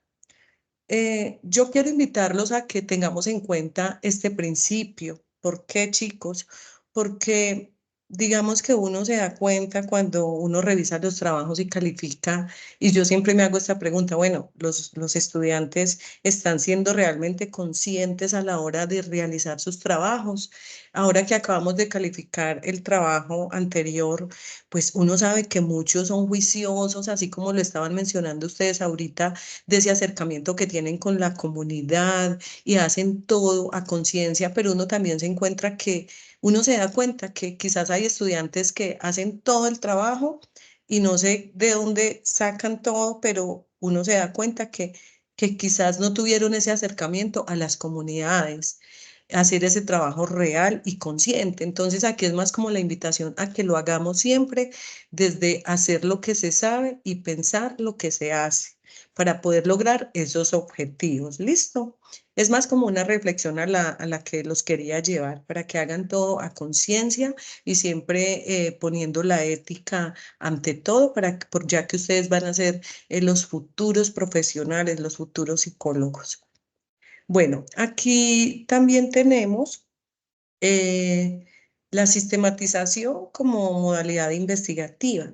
Yo quiero invitarlos a que tengamos en cuenta este principio. ¿Por qué, chicos? Porque digamos que uno se da cuenta cuando uno revisa los trabajos y califica, y yo siempre me hago esta pregunta, bueno, los estudiantes están siendo realmente conscientes a la hora de realizar sus trabajos. Ahora que acabamos de calificar el trabajo anterior, pues uno sabe que muchos son juiciosos, así como lo estaban mencionando ustedes ahorita, de ese acercamiento que tienen con la comunidad y hacen todo a conciencia, pero uno también se encuentra que uno se da cuenta que quizás hay estudiantes que hacen todo el trabajo y no sé de dónde sacan todo, pero uno se da cuenta que quizás no tuvieron ese acercamiento a las comunidades, hacer ese trabajo real y consciente. Entonces aquí es más como la invitación a que lo hagamos siempre desde hacer lo que se sabe y pensar lo que se hace para poder lograr esos objetivos. ¿Listo? Es más como una reflexión a la que los quería llevar, para que hagan todo a conciencia y siempre poniendo la ética ante todo, ya que ustedes van a ser los futuros profesionales, los futuros psicólogos. Bueno, aquí también tenemos eh, la sistematización como modalidad investigativa.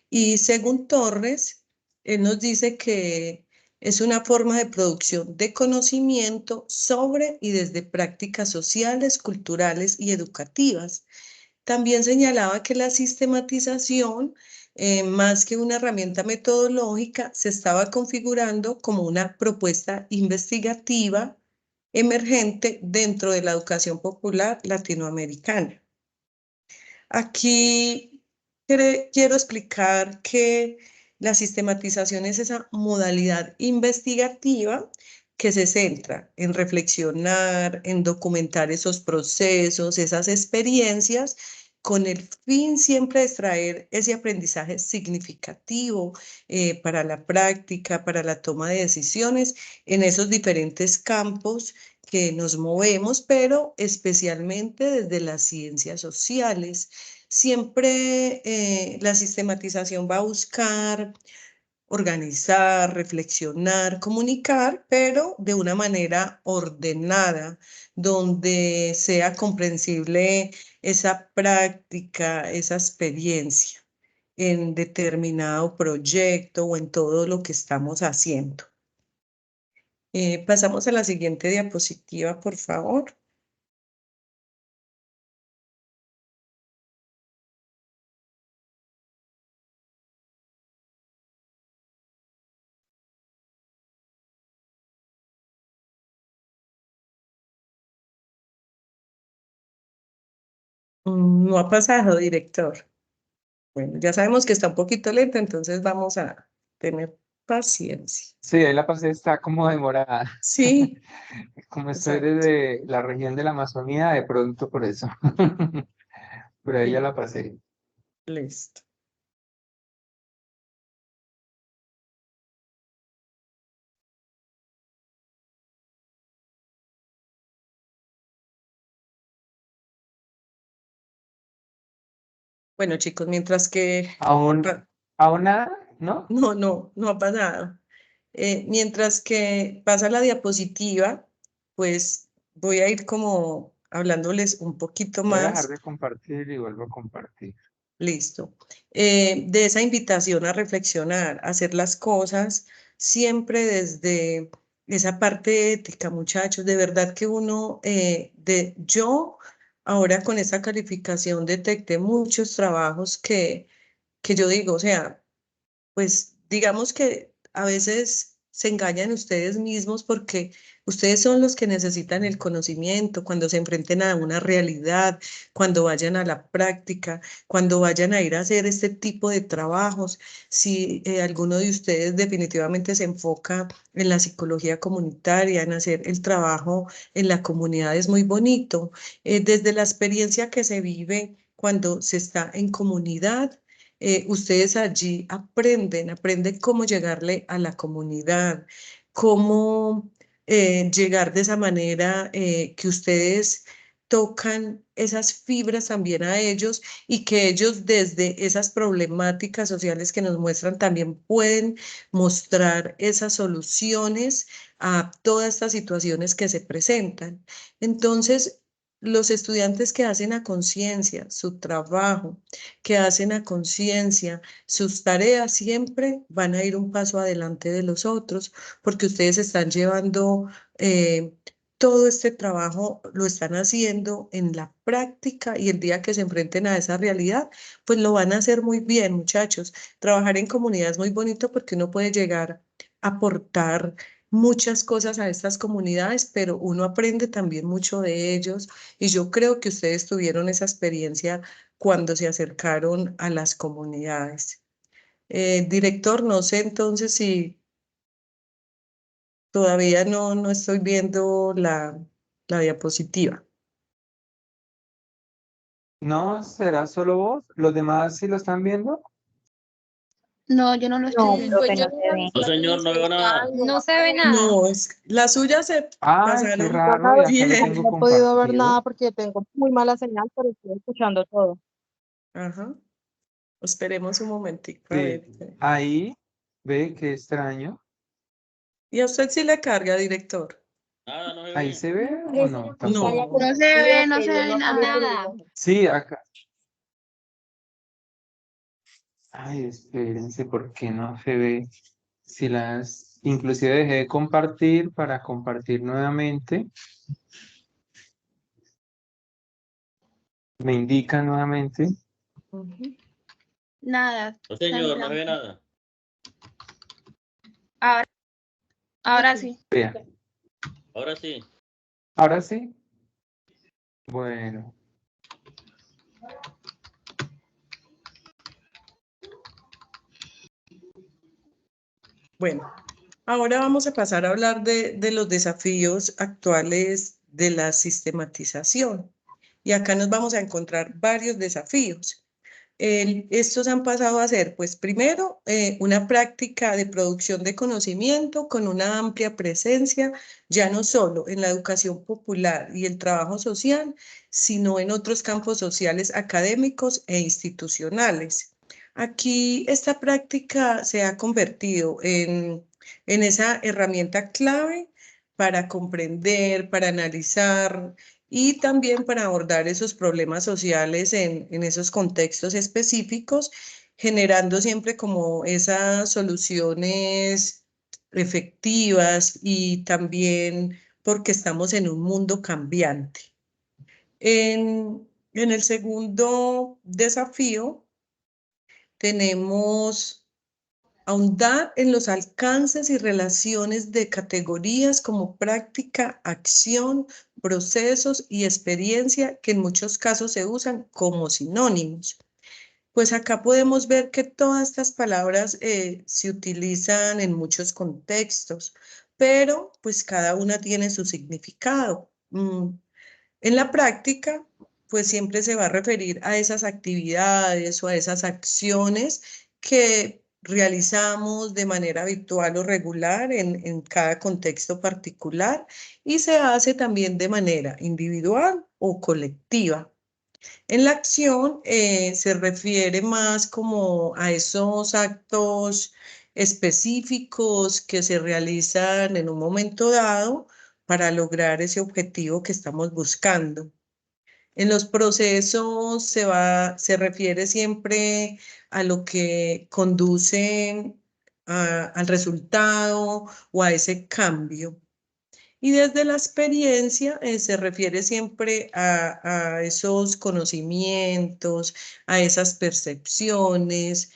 Y según Torres, él nos dice que es una forma de producción de conocimiento sobre y desde prácticas sociales, culturales y educativas. También señalaba que la sistematización, más que una herramienta metodológica, se estaba configurando como una propuesta investigativa emergente dentro de la educación popular latinoamericana. Aquí quiero explicar que la sistematización es esa modalidad investigativa que se centra en reflexionar, en documentar esos procesos, esas experiencias, con el fin siempre de extraer ese aprendizaje significativo para la práctica, para la toma de decisiones en esos diferentes campos que nos movemos, pero especialmente desde las ciencias sociales. Siempre la sistematización va a buscar organizar, reflexionar, comunicar, pero de una manera ordenada, donde sea comprensible esa práctica, esa experiencia en determinado proyecto o en todo lo que estamos haciendo. Pasamos a la siguiente diapositiva, por favor. No ha pasado, director. Bueno, ya sabemos que está un poquito lento, entonces vamos a tener paciencia. Sí, ahí la pasé, está como demorada. Sí, Como estoy exacto. desde la región de la Amazonía, de pronto por eso. Pero ahí ya la pasé. Listo. Bueno, chicos, mientras que... ¿Aún nada? ¿No? No ha pasado. Mientras que pasa la diapositiva, pues voy a ir como hablándoles un poquito Voy a dejar más. de compartir y vuelvo a compartir. Listo. De esa invitación a reflexionar, a hacer las cosas siempre desde esa parte ética, muchachos. De verdad que uno, yo ahora con esa calificación detecté muchos trabajos que yo digo, o sea, pues digamos que a veces se engañan ustedes mismos porque ustedes son los que necesitan el conocimiento cuando se enfrenten a una realidad, cuando vayan a la práctica, cuando vayan a ir a hacer este tipo de trabajos. Si alguno de ustedes definitivamente se enfoca en la psicología comunitaria, en hacer el trabajo en la comunidad, es muy bonito. Desde la experiencia que se vive cuando se está en comunidad, ustedes allí aprenden cómo llegarle a la comunidad, cómo llegar de esa manera que ustedes tocan esas fibras también a ellos y que ellos desde esas problemáticas sociales que nos muestran también pueden mostrar esas soluciones a todas estas situaciones que se presentan. Entonces, los estudiantes que hacen a conciencia su trabajo, que hacen a conciencia sus tareas, siempre van a ir un paso adelante de los otros, porque ustedes están llevando todo este trabajo, lo están haciendo en la práctica y el día que se enfrenten a esa realidad, pues lo van a hacer muy bien, muchachos. Trabajar en comunidad es muy bonito porque uno puede llegar a aportar muchas cosas a estas comunidades, pero uno aprende también mucho de ellos y yo creo que ustedes tuvieron esa experiencia cuando se acercaron a las comunidades. Director, no sé entonces si todavía no estoy viendo la diapositiva. No, ¿será solo vos? ¿Los demás sí lo están viendo? No, yo no lo estoy No, viendo. pues yo no he visto No, señor, no veo nada. no se ve nada. No, la suya se Ay, qué pasaron raro, y acá lo bien. tengo No he podido ver compartido. nada porque tengo muy mala señal, pero estoy escuchando todo. Ajá. Esperemos un momentico. A Sí, ver. ahí, ve qué extraño. ¿Y a usted sí le carga, director? Nada, no se ¿Ahí ve. se ve o no? Tampoco. No se ve, no se ve nada. Nada. Sí, acá. Ay, espérense, ¿por qué no se ve? Si las, inclusive dejé de compartir para compartir nuevamente. Me indica nuevamente. Ujú. Nada. No, señor, no se ve nada. Ahora Ok. sí. Vea, Ahora sí. ahora sí. Bueno, Bueno, ahora vamos a pasar a hablar de los desafíos actuales de la sistematización. Y acá nos vamos a encontrar varios desafíos. Estos han pasado a ser, pues primero, una práctica de producción de conocimiento con una amplia presencia, ya no solo en la educación popular y el trabajo social, sino en otros campos sociales, académicos e institucionales. Aquí esta práctica se ha convertido en esa herramienta clave para comprender, para analizar y también para abordar esos problemas sociales en esos contextos específicos, generando siempre como esas soluciones efectivas y también porque estamos en un mundo cambiante. En el segundo desafío tenemos ahondar en los alcances y relaciones de categorías como práctica, acción, procesos y experiencia que en muchos casos se usan como sinónimos. Pues acá podemos ver que todas estas palabras se utilizan en muchos contextos, pero pues cada una tiene su significado. En la práctica, pues siempre se va a referir a esas actividades o a esas acciones que realizamos de manera habitual o regular en cada contexto particular y se hace también de manera individual o colectiva. En la acción se refiere más como a esos actos específicos que se realizan en un momento dado para lograr ese objetivo que estamos buscando. En los procesos se refiere siempre a lo que conduce al resultado o a ese cambio. Y desde la experiencia se refiere siempre a esos conocimientos, a esas percepciones,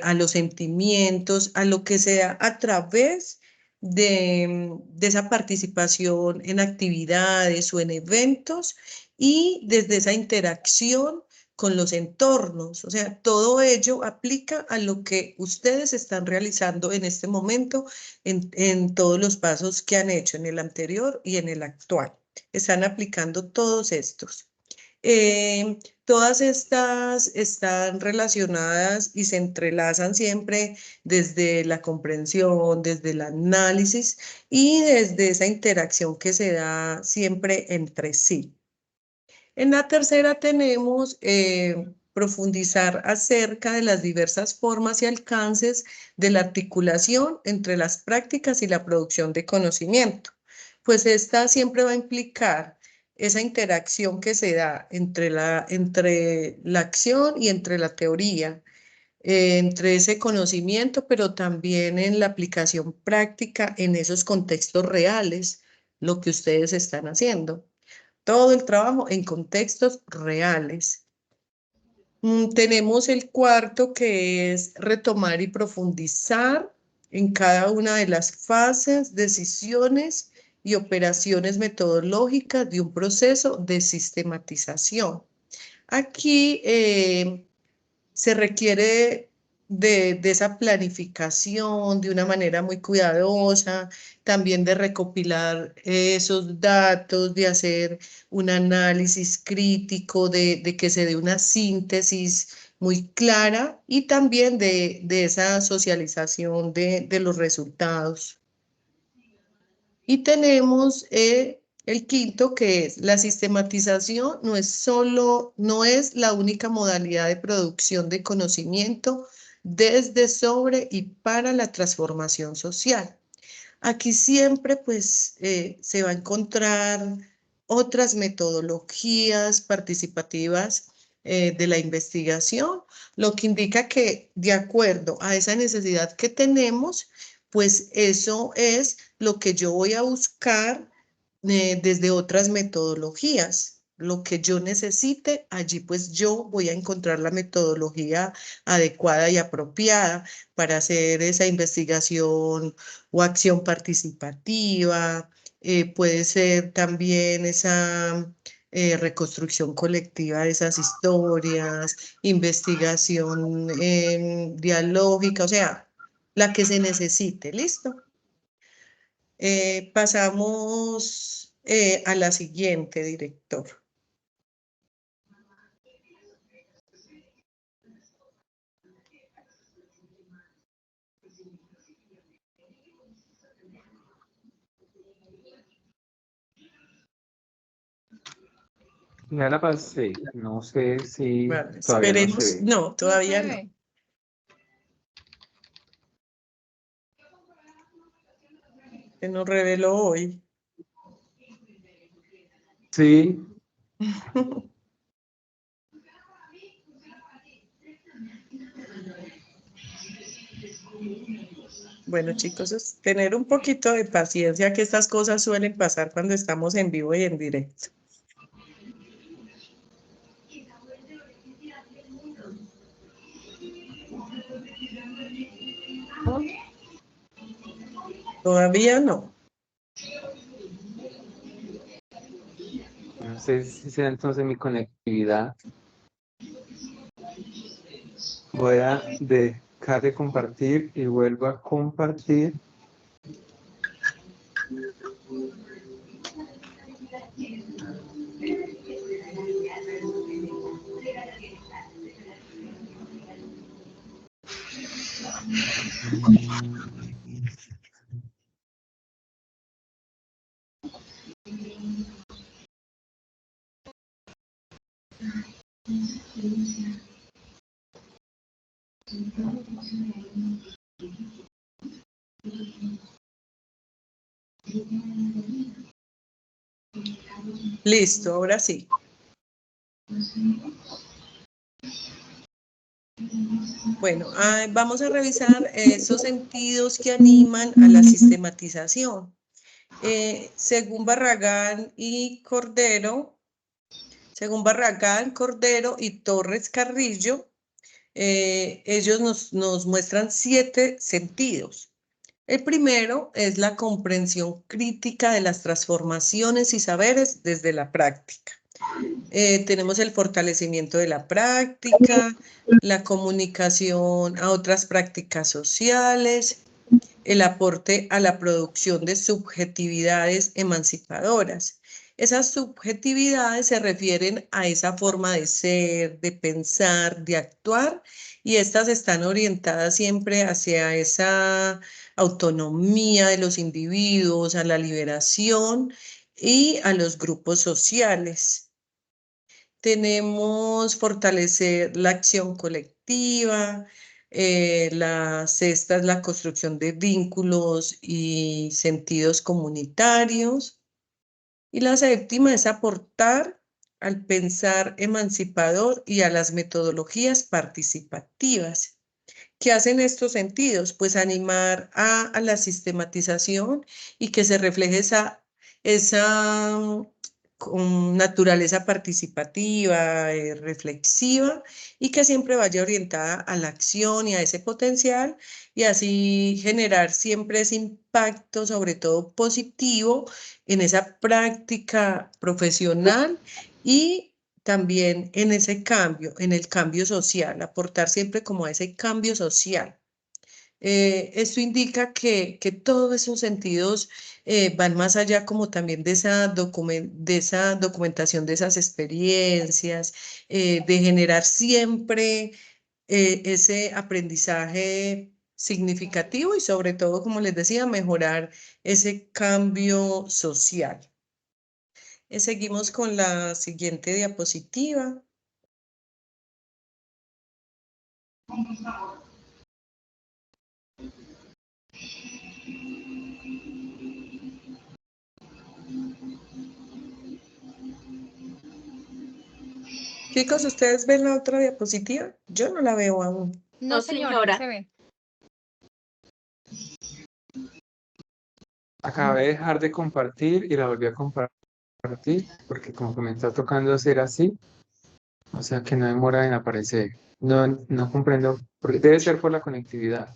a los sentimientos, a lo que sea a través de esa participación en actividades o en eventos y desde esa interacción con los entornos. O sea, todo ello aplica a lo que ustedes están realizando en este momento en todos los pasos que han hecho en el anterior y en el actual. Están aplicando todos estos. Todas estas están relacionadas y se entrelazan siempre desde la comprensión, desde el análisis y desde esa interacción que se da siempre entre sí. En la tercera tenemos profundizar acerca de las diversas formas y alcances de la articulación entre las prácticas y la producción de conocimiento. Pues esta siempre va a implicar esa interacción que se da entre la acción y entre la teoría, entre ese conocimiento, pero también en la aplicación práctica en esos contextos reales, lo que ustedes están haciendo. Todo el trabajo en contextos reales. Tenemos el cuarto, que es retomar y profundizar en cada una de las fases, decisiones y operaciones metodológicas de un proceso de sistematización. Aquí se requiere de esa planificación de una manera muy cuidadosa, también de recopilar esos datos, de hacer un análisis crítico, de que se dé una síntesis muy clara y también de esa socialización de los resultados. Y tenemos el quinto, que es la sistematización. No es la única modalidad de producción de conocimiento desde, sobre y para la transformación social. Aquí siempre pues se va a encontrar otras metodologías participativas de la investigación, lo que indica que de acuerdo a esa necesidad que tenemos, pues eso es lo que yo voy a buscar desde otras metodologías. Lo que yo necesite, allí pues yo voy a encontrar la metodología adecuada y apropiada para hacer esa investigación o acción participativa. Puede ser también esa reconstrucción colectiva de esas historias, investigación dialógica, o sea, la que se necesite. ¿Listo? Pasamos a la siguiente, director. Ya la pasé, no sé si Bueno, todavía no se esperemos. ve. No, todavía se no. ve. Se nos reveló hoy. Sí. Bueno, chicos, es tener un poquito de paciencia, que estas cosas suelen pasar cuando estamos en vivo y en directo. Todavía no. No sé si será entonces mi conectividad. Voy a dejar de compartir y vuelvo a compartir. Listo, ahora sí. Bueno, vamos a revisar esos sentidos que animan a la sistematización. Según Barragán, Cordero y Torres Carrillo, ellos nos muestran 7 sentidos. El primero es la comprensión crítica de las transformaciones y saberes desde la práctica. Tenemos el fortalecimiento de la práctica, la comunicación a otras prácticas sociales, el aporte a la producción de subjetividades emancipadoras. Esas subjetividades se refieren a esa forma de ser, de pensar, de actuar, y estas están orientadas siempre hacia esa autonomía de los individuos, a la liberación y a los grupos sociales. Tenemos fortalecer la acción colectiva. La sexta es la construcción de vínculos y sentidos comunitarios. Y la séptima es aportar al pensar emancipador y a las metodologías participativas. ¿Qué hacen estos sentidos? Pues animar a la sistematización y que se refleje esa naturaleza participativa, reflexiva, y que siempre vaya orientada a la acción y a ese potencial, y así generar siempre ese impacto, sobre todo positivo, en esa práctica profesional y también en ese cambio, en el cambio social, aportar siempre como a ese cambio social. Esto indica que todos esos sentidos van más allá como también de esa documentación de esas experiencias, de generar siempre ese aprendizaje significativo y sobre todo, como les decía, mejorar ese cambio social. Seguimos con la siguiente diapositiva. Chicos, ¿ustedes ven la otra diapositiva? Yo no la veo aún. No, señora, no se ve. Acabé de dejar de compartir y la volví a compartir porque como que me está tocando hacer así, o sea que no demora en aparecer. No, no comprendo, porque debe ser por la conectividad.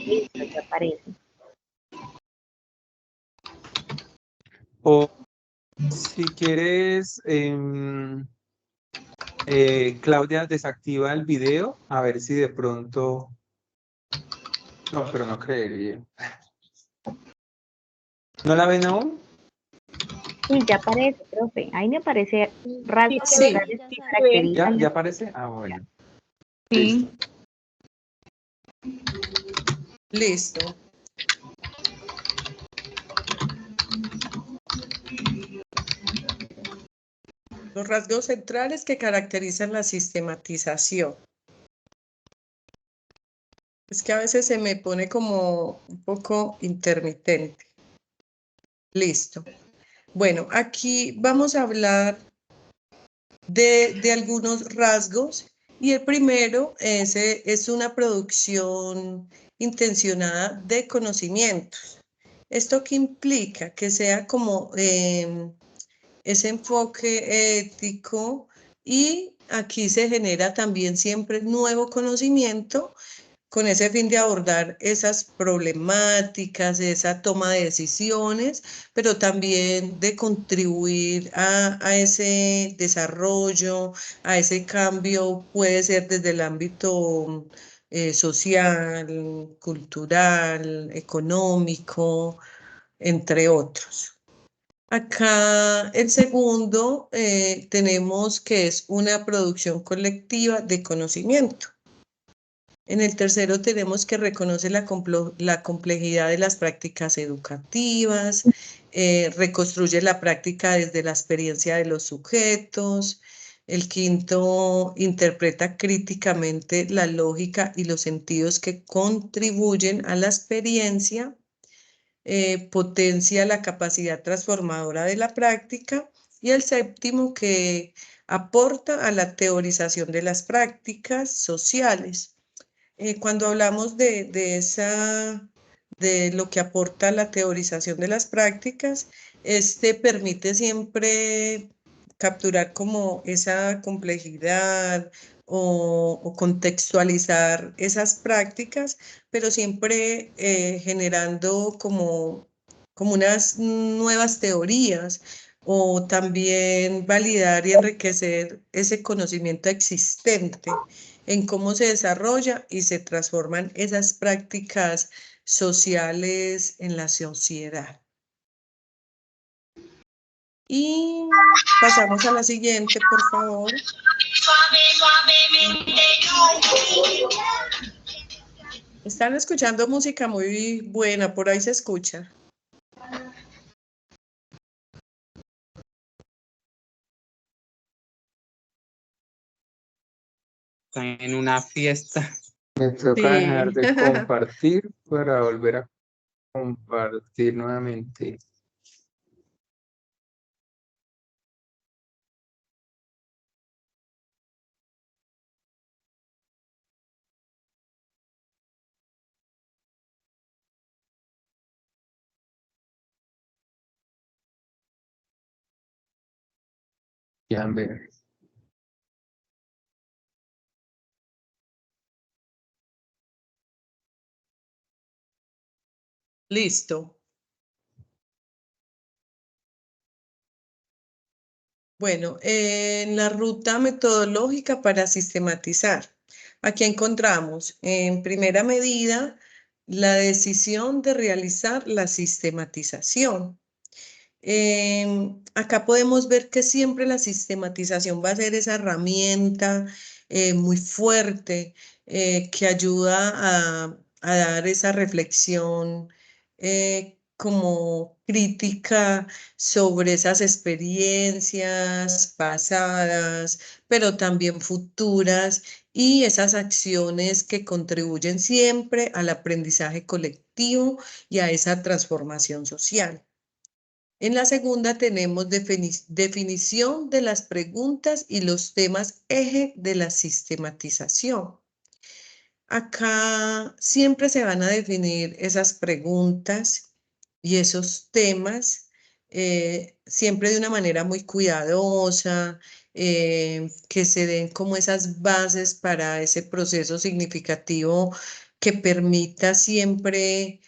Listo, ya aparece. O si quieres, Claudia, desactiva el video, a ver si de pronto... No, pero no creería. ¿No la ven aún? Sí, ya aparece, profe. Ahí me aparece rasgos Sí. generales que caracterizan. ¿Ya aparece? Ah, bueno. Sí. Listo. Los rasgos centrales que caracterizan la sistematización. Es que a veces se me pone como un poco intermitente. Listo. Bueno, aquí vamos a hablar de algunos rasgos y el primero es una producción intencionada de conocimientos. ¿Esto qué implica? Que sea como ese enfoque ético, y aquí se genera también siempre nuevo conocimiento con ese fin de abordar esas problemáticas, esa toma de decisiones, pero también de contribuir a ese desarrollo, a ese cambio, puede ser desde el ámbito social, cultural, económico, entre otros. Acá el segundo tenemos que es una producción colectiva de conocimiento. En el tercero tenemos que reconoce la complejidad de las prácticas educativas, reconstruye la práctica desde la experiencia de los sujetos. El quinto interpreta críticamente la lógica y los sentidos que contribuyen a la experiencia. Potencia la capacidad transformadora de la práctica, y el séptimo que aporta a la teorización de las prácticas sociales. Cuando hablamos de lo que aporta la teorización de las prácticas, permite siempre capturar como esa complejidad o contextualizar esas prácticas, pero siempre generando como unas nuevas teorías, o también validar y enriquecer ese conocimiento existente en cómo se desarrolla y se transforman esas prácticas sociales en la sociedad. Y pasamos a la siguiente, por favor. Están escuchando música muy buena, por ahí se escucha. Están en una fiesta. Me toca dejar Sí. de compartir para volver a compartir nuevamente. Ya ver. Listo. Bueno, en la ruta metodológica para sistematizar, aquí encontramos en primera medida la decisión de realizar la sistematización. Acá podemos ver que siempre la sistematización va a ser esa herramienta muy fuerte que ayuda a dar esa reflexión como crítica sobre esas experiencias pasadas, pero también futuras y esas acciones que contribuyen siempre al aprendizaje colectivo y a esa transformación social. En la segunda tenemos definición de las preguntas y los temas eje de la sistematización. Acá siempre se van a definir esas preguntas y esos temas, siempre de una manera muy cuidadosa, que se den como esas bases para ese proceso significativo que permita siempre,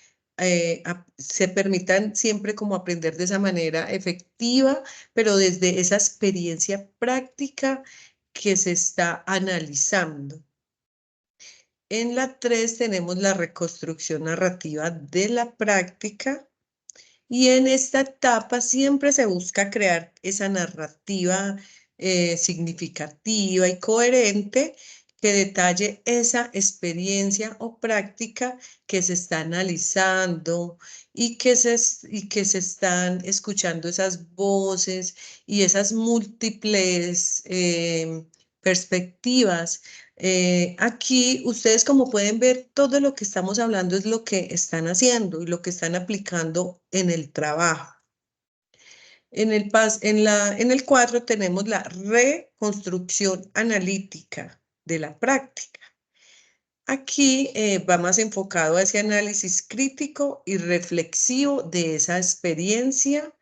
se permitan siempre como aprender de esa manera efectiva, pero desde esa experiencia práctica que se está analizando. En la 3 tenemos la reconstrucción narrativa de la práctica y en esta etapa siempre se busca crear esa narrativa significativa y coherente que detalle esa experiencia o práctica que se está analizando y que se están escuchando esas voces y esas múltiples perspectivas. Aquí ustedes como pueden ver, todo lo que estamos hablando es lo que están haciendo y lo que están aplicando en el trabajo. En el 4 tenemos la reconstrucción analítica de la práctica. Aquí va más enfocado a ese análisis crítico y reflexivo de esa experiencia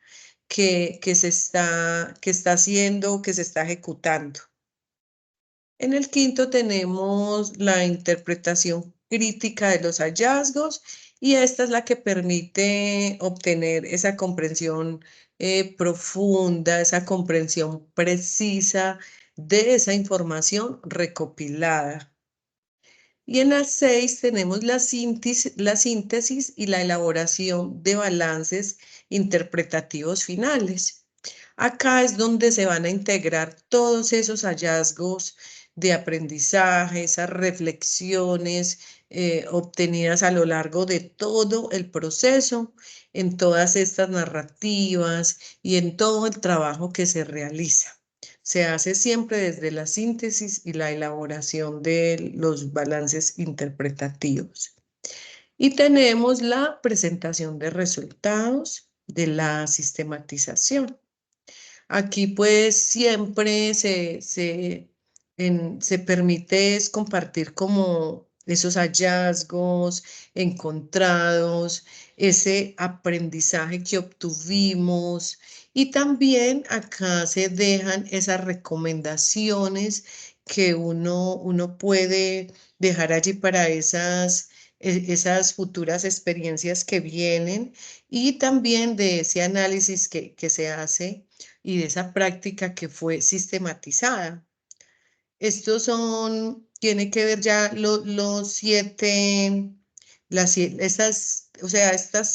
que se está haciendo, que se está ejecutando. En el 5 tenemos la interpretación crítica de los hallazgos y esta es la que permite obtener esa comprensión profunda, esa comprensión precisa de esa información recopilada. Y en la 6 tenemos la síntesis y la elaboración de balances interpretativos finales. Acá es donde se van a integrar todos esos hallazgos de aprendizaje, esas reflexiones obtenidas a lo largo de todo el proceso, en todas estas narrativas y en todo el trabajo que se realiza. Se hace siempre desde la síntesis y la elaboración de los balances interpretativos. Y tenemos la presentación de resultados de la sistematización. Aquí pues siempre se permite compartir como esos hallazgos encontrados, ese aprendizaje que obtuvimos y también acá se dejan esas recomendaciones que uno puede dejar allí para esas futuras experiencias que vienen y también de ese análisis que se hace y de esa práctica que fue sistematizada. Estos tiene que ver ya los 7, estas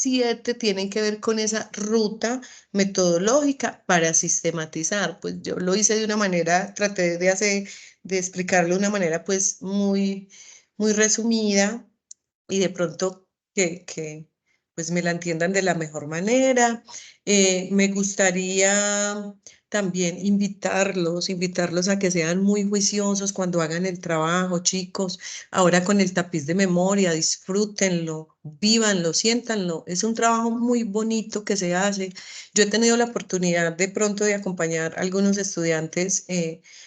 7 tienen que ver con esa ruta metodológica para sistematizar. Pues yo lo hice de una manera, traté de explicarlo de una manera pues muy, muy resumida y de pronto que pues me la entiendan de la mejor manera. Me gustaría también invitarlos a que sean muy juiciosos cuando hagan el trabajo, chicos. Ahora con el tapiz de memoria, disfrútenlo, vívanlo, siéntanlo. Es un trabajo muy bonito que se hace. Yo he tenido la oportunidad de pronto de acompañar a algunos estudiantes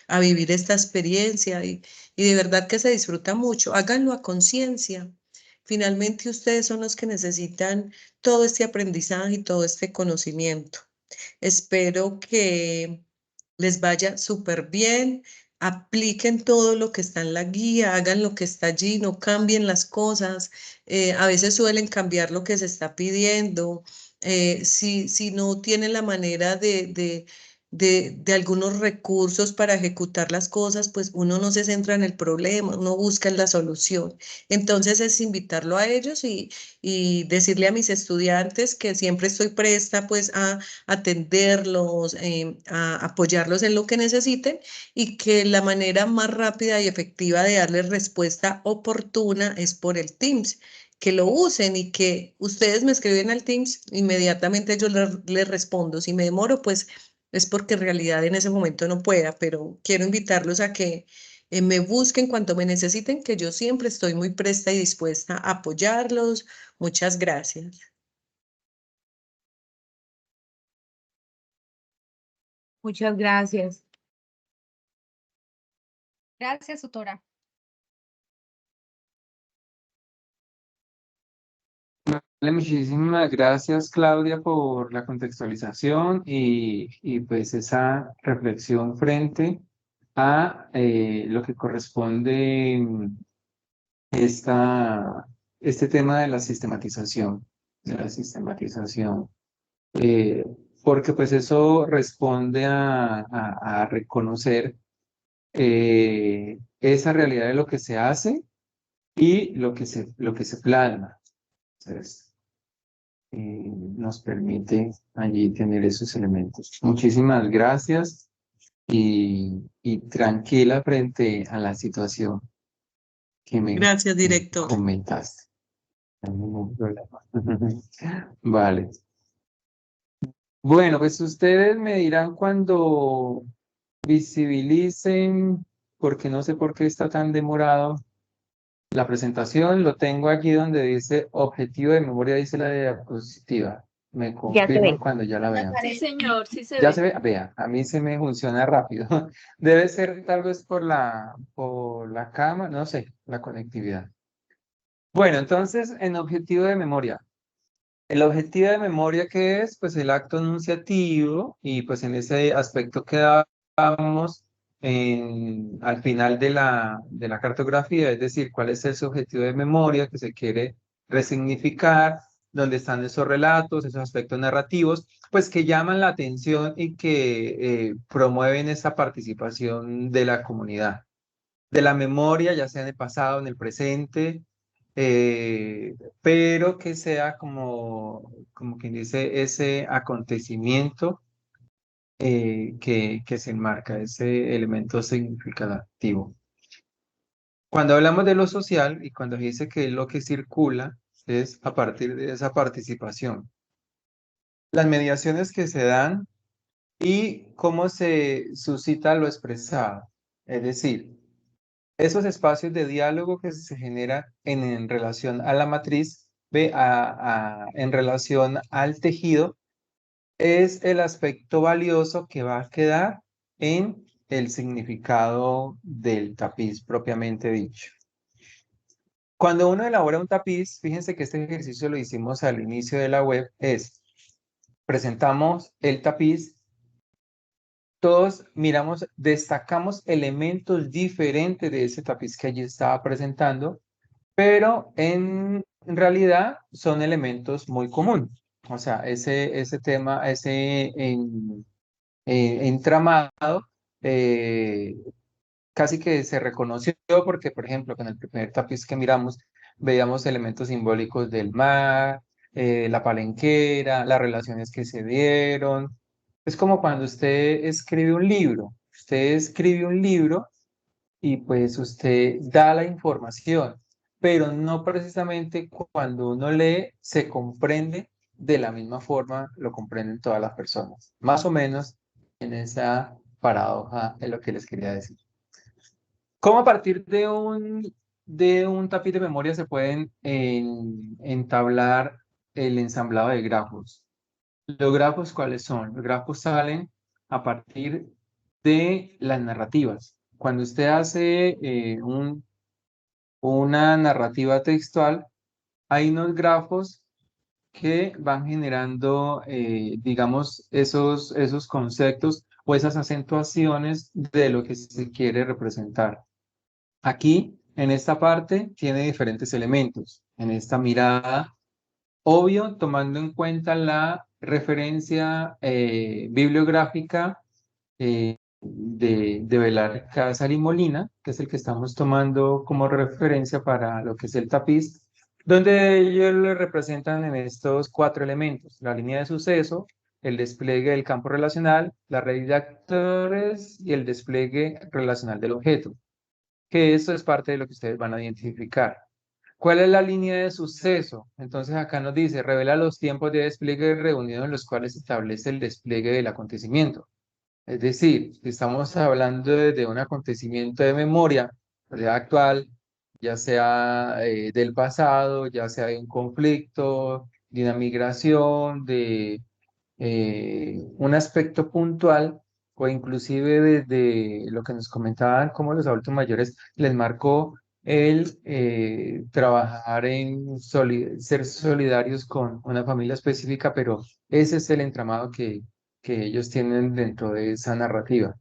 a vivir esta experiencia y de verdad que se disfruta mucho. Háganlo a conciencia. Finalmente ustedes son los que necesitan todo este aprendizaje y todo este conocimiento. Espero que les vaya súper bien, apliquen todo lo que está en la guía, hagan lo que está allí, no cambien las cosas. A veces suelen cambiar lo que se está pidiendo. Si no tienen la manera de algunos recursos para ejecutar las cosas, pues uno no se centra en el problema, uno busca la solución. Entonces es invitarlo a ellos y decirle a mis estudiantes que siempre estoy presta pues a atenderlos, a apoyarlos en lo que necesiten y que la manera más rápida y efectiva de darles respuesta oportuna es por el Teams. Que lo usen y que ustedes me escriben al Teams, inmediatamente yo les respondo. Si me demoro, pues es porque en realidad en ese momento no pueda, pero quiero invitarlos a que me busquen cuanto me necesiten, que yo siempre estoy muy presta y dispuesta a apoyarlos. Muchas gracias. Muchas gracias. Gracias, tutora. Vale, muchísimas gracias, Claudia, por la contextualización y pues esa reflexión frente a lo que corresponde este tema de la sistematización, eh, porque pues eso responde a reconocer esa realidad de lo que se hace y lo que se plasma. Entonces, nos permite allí tener esos elementos. Muchísimas gracias y tranquila frente a la situación que me Gracias, director. comentaste. No hay ningún problema. Vale. Bueno, pues ustedes me dirán cuando visibilicen, porque no sé por qué está tan demorado. La presentación lo tengo aquí donde dice objetivo de memoria, dice la diapositiva. Me Ya se confirman ve. cuando ya la vean. Sí, señor, sí se Ya ve. se ve, vea, a mí se me funciona rápido. Debe ser tal vez por la cámara, no sé, la conectividad. Bueno, entonces, en objetivo de memoria. El objetivo de memoria, ¿qué es? Pues el acto enunciativo y pues en ese aspecto quedábamos al final de la cartografía, es decir, cuál es ese objetivo de memoria que se quiere resignificar, dónde están esos relatos, esos aspectos narrativos, pues que llaman la atención y que promueven esa participación de la comunidad, de la memoria, ya sea en el pasado, en el presente, pero que sea como quien dice ese acontecimiento que se enmarca, ese elemento significativo. Cuando hablamos de lo social y cuando dice que lo que circula es a partir de esa participación. Las mediaciones que se dan y cómo se suscita lo expresado, es decir, esos espacios de diálogo que se generan en relación a la matriz, en relación al tejido, es el aspecto valioso que va a quedar en el significado del tapiz propiamente dicho. Cuando uno elabora un tapiz, fíjense que este ejercicio lo hicimos al inicio de la web, presentamos el tapiz, todos miramos, destacamos elementos diferentes de ese tapiz que allí estaba presentando, pero en realidad son elementos muy comunes. O sea, ese tema, entramado, casi que se reconoció porque, por ejemplo, con el primer tapiz que miramos, veíamos elementos simbólicos del mar, la palenquera, las relaciones que se dieron. Es como cuando usted escribe un libro. Usted escribe un libro y pues usted da la información, pero no precisamente cuando uno lee se comprende de la misma forma, lo comprenden todas las personas. Más o menos en esa paradoja de lo que les quería decir. ¿Cómo a partir de un tapiz de memoria se pueden entablar el ensamblado de grafos? ¿Los grafos cuáles son? Los grafos salen a partir de las narrativas. Cuando usted hace una narrativa textual, hay unos grafos que van generando, digamos, esos conceptos o esas acentuaciones de lo que se quiere representar. Aquí, en esta parte, tiene diferentes elementos. En esta mirada, obvio, tomando en cuenta la referencia bibliográfica de Velar Casal y Molina, que es el que estamos tomando como referencia para lo que es el tapiz, donde ellos lo representan en estos 4 elementos: la línea de suceso, el despliegue del campo relacional, la red de actores y el despliegue relacional del objeto, que esto es parte de lo que ustedes van a identificar. ¿Cuál es la línea de suceso? Entonces acá nos dice, revela los tiempos de despliegue reunidos en los cuales se establece el despliegue del acontecimiento. Es decir, si estamos hablando de un acontecimiento de memoria, realidad actual, ya sea del pasado, ya sea de un conflicto, de una migración, de un aspecto puntual, o inclusive desde lo que nos comentaban como los adultos mayores les marcó el trabajar en ser solidarios con una familia específica, pero ese es el entramado que ellos tienen dentro de esa narrativa.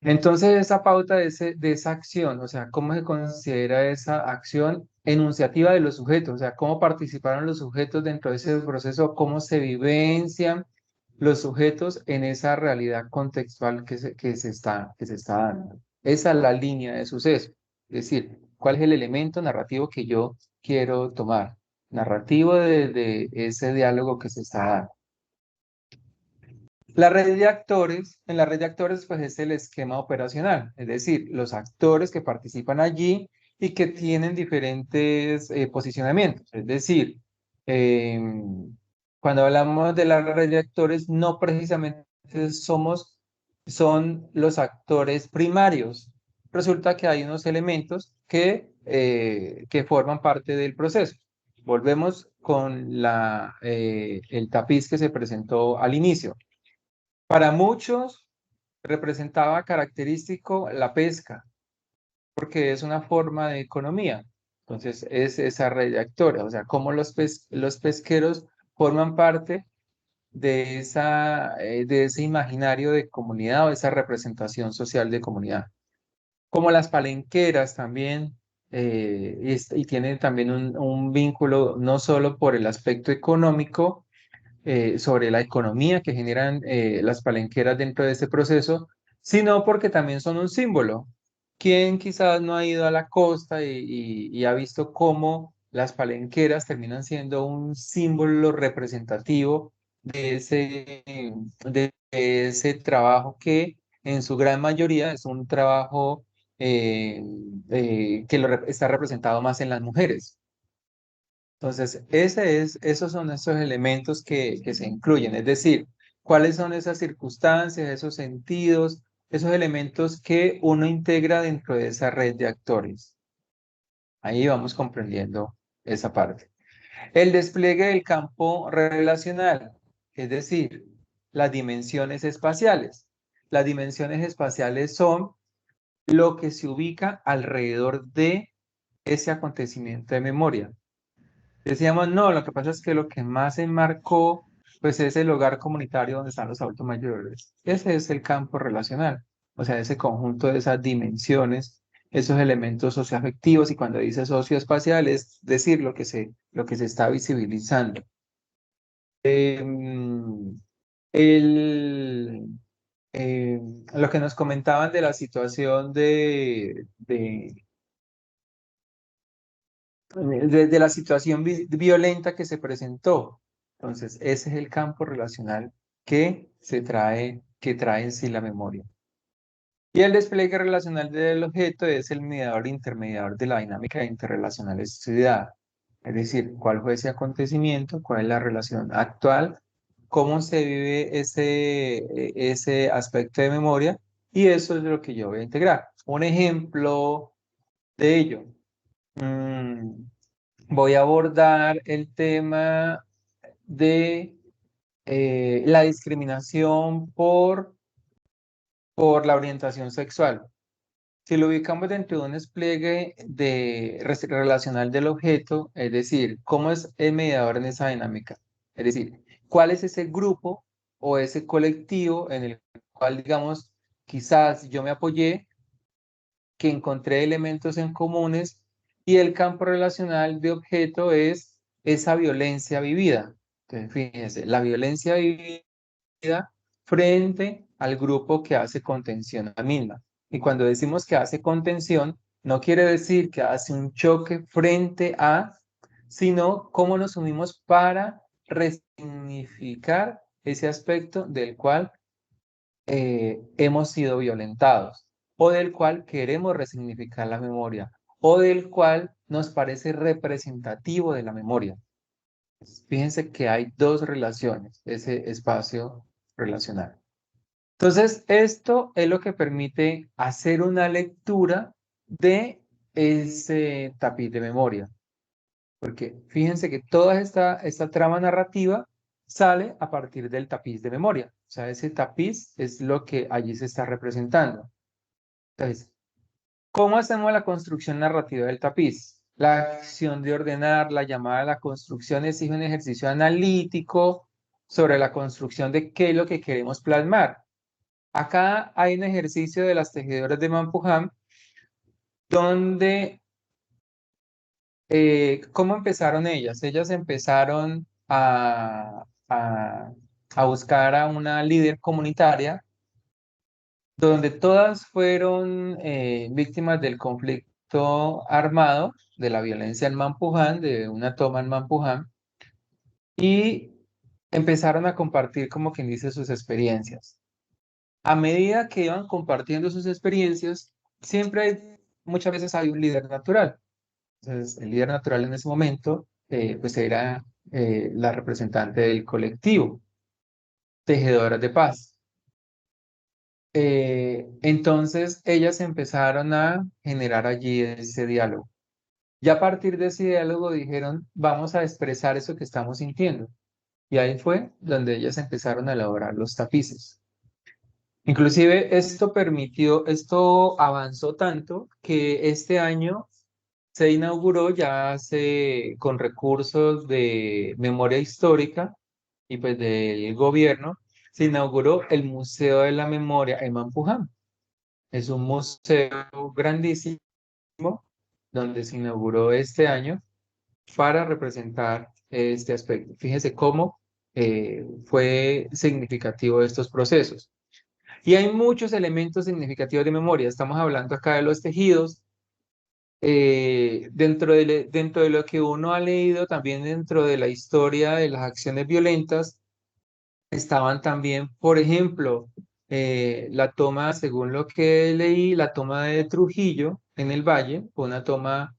Entonces, esa pauta de esa acción, o sea, ¿cómo se considera esa acción enunciativa de los sujetos? O sea, ¿cómo participaron los sujetos dentro de ese proceso? ¿Cómo se vivencian los sujetos en esa realidad contextual que se está dando? Esa es la línea de suceso. Es decir, ¿cuál es el elemento narrativo que yo quiero tomar? Narrativo de ese diálogo que se está dando. La red de actores, en la red de actores, pues es el esquema operacional, es decir, los actores que participan allí y que tienen diferentes posicionamientos. Es decir, cuando hablamos de la red de actores, no precisamente son los actores primarios. Resulta que hay unos elementos que forman parte del proceso. Volvemos con el tapiz que se presentó al inicio. Para muchos representaba característico la pesca, porque es una forma de economía. Entonces, es esa red de actores, o sea, cómo los pesqueros forman parte de ese imaginario de comunidad o esa representación social de comunidad. Como las palenqueras también, y tienen también un vínculo no solo por el aspecto económico, sobre la economía que generan las palenqueras dentro de este proceso, sino porque también son un símbolo. ¿Quién quizás no ha ido a la costa y ha visto cómo las palenqueras terminan siendo un símbolo representativo de ese trabajo que en su gran mayoría es un trabajo que está representado más en las mujeres? Entonces, esos son esos elementos que se incluyen, es decir, cuáles son esas circunstancias, esos sentidos, esos elementos que uno integra dentro de esa red de actores. Ahí vamos comprendiendo esa parte. El despliegue del campo relacional, es decir, las dimensiones espaciales. Las dimensiones espaciales son lo que se ubica alrededor de ese acontecimiento de memoria. Decíamos, no, lo que pasa es que lo que más se marcó, pues es el hogar comunitario donde están los adultos mayores. Ese es el campo relacional, o sea, ese conjunto de esas dimensiones, esos elementos socioafectivos, y cuando dice socioespacial es decir, lo que se está visibilizando. Lo que nos comentaban de la situación de la situación violenta que se presentó. Entonces, ese es el campo relacional que trae en sí la memoria. Y el despliegue relacional del objeto es el mediador intermediador de la dinámica interrelacional estudiada. Es decir, cuál fue ese acontecimiento, cuál es la relación actual cómo se vive ese aspecto de memoria, y eso es lo que yo voy a integrar. Un ejemplo de ello. Voy a abordar el tema de la discriminación por la orientación sexual. Si lo ubicamos dentro de un despliegue relacional del objeto, es decir, ¿cómo es el mediador en esa dinámica? Es decir, ¿cuál es ese grupo o ese colectivo en el cual, digamos, quizás yo me apoyé, que encontré elementos en comunes, y el campo relacional de objeto es esa violencia vivida? Entonces, fíjense, la violencia vivida frente al grupo que hace contención a la misma. Y cuando decimos que hace contención, no quiere decir que hace un choque frente a, sino cómo nos unimos para resignificar ese aspecto del cual hemos sido violentados, o del cual queremos resignificar la memoria, o del cual nos parece representativo de la memoria. Fíjense que hay dos relaciones, ese espacio relacional. Entonces, esto es lo que permite hacer una lectura de ese tapiz de memoria. Porque fíjense que toda esta trama narrativa sale a partir del tapiz de memoria. O sea, ese tapiz es lo que allí se está representando. Entonces, ¿cómo hacemos la construcción narrativa del tapiz? La acción de ordenar, la llamada a la construcción, exige un ejercicio analítico sobre la construcción de qué es lo que queremos plasmar. Acá hay un ejercicio de las tejedoras de Mampuján, donde, ¿cómo empezaron ellas? Ellas empezaron a buscar a una líder comunitaria, donde todas fueron víctimas del conflicto armado, de la violencia en Mampuján, de una toma en Mampuján, y empezaron a compartir, como quien dice, sus experiencias. A medida que iban compartiendo sus experiencias, muchas veces hay un líder natural. Entonces, el líder natural en ese momento, pues era la representante del colectivo, Tejedoras de Paz. Entonces, ellas empezaron a generar allí ese diálogo. Y a partir de ese diálogo dijeron, vamos a expresar eso que estamos sintiendo. Y ahí fue donde ellas empezaron a elaborar los tapices. Inclusive esto avanzó tanto que este año se inauguró con recursos de memoria histórica y pues del gobierno, se inauguró el Museo de la Memoria en Mampuján. Es un museo grandísimo donde se inauguró este año para representar este aspecto. Fíjense cómo fue significativo estos procesos. Y hay muchos elementos significativos de memoria. Estamos hablando acá de los tejidos. Dentro de lo que uno ha leído, también dentro de la historia de las acciones violentas, estaban también, por ejemplo, la toma, según lo que leí, la toma de Trujillo en el Valle, fue una toma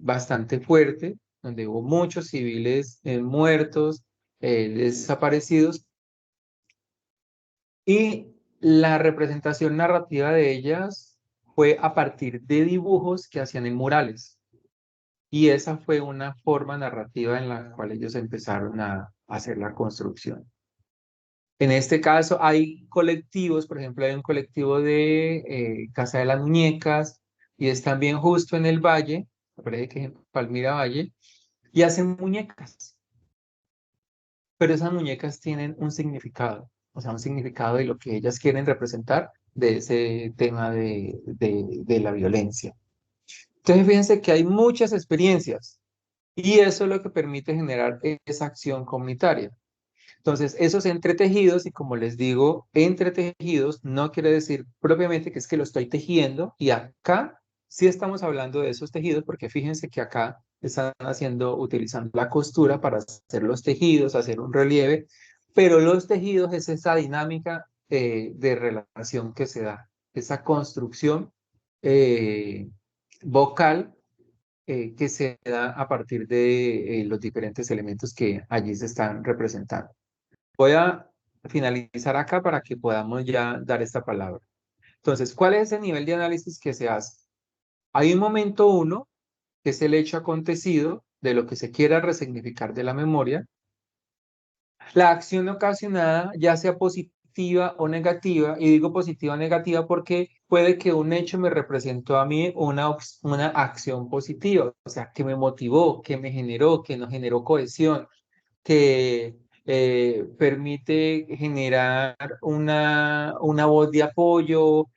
bastante fuerte, donde hubo muchos civiles muertos, desaparecidos, y la representación narrativa de ellas fue a partir de dibujos que hacían en murales. Y esa fue una forma narrativa en la cual ellos empezaron a hacer la construcción. En este caso hay colectivos, por ejemplo, hay un colectivo de Casa de las Muñecas, y es también justo en el Valle, me parece que es en Palmira Valle, y hacen muñecas. Pero esas muñecas tienen un significado, o sea, un significado de lo que ellas quieren representar de ese tema de la violencia. Entonces, fíjense que hay muchas experiencias y eso es lo que permite generar esa acción comunitaria. Entonces, esos entretejidos, y como les digo, entretejidos no quiere decir propiamente que es que lo estoy tejiendo, y acá sí estamos hablando de esos tejidos, porque fíjense que acá están utilizando la costura para hacer los tejidos, hacer un relieve, pero los tejidos es esa dinámica de relación que se da, esa construcción vocal que se da a partir de los diferentes elementos que allí se están representando. Voy a finalizar acá para que podamos ya dar esta palabra. Entonces, ¿cuál es ese nivel de análisis que se hace? Hay un momento uno, que es el hecho acontecido de lo que se quiera resignificar de la memoria. La acción ocasionada, ya sea positiva o negativa, y digo positiva o negativa porque puede que un hecho me representó a mí una acción positiva, o sea, que me motivó, que me generó, que nos generó cohesión, que permite generar una voz de apoyo,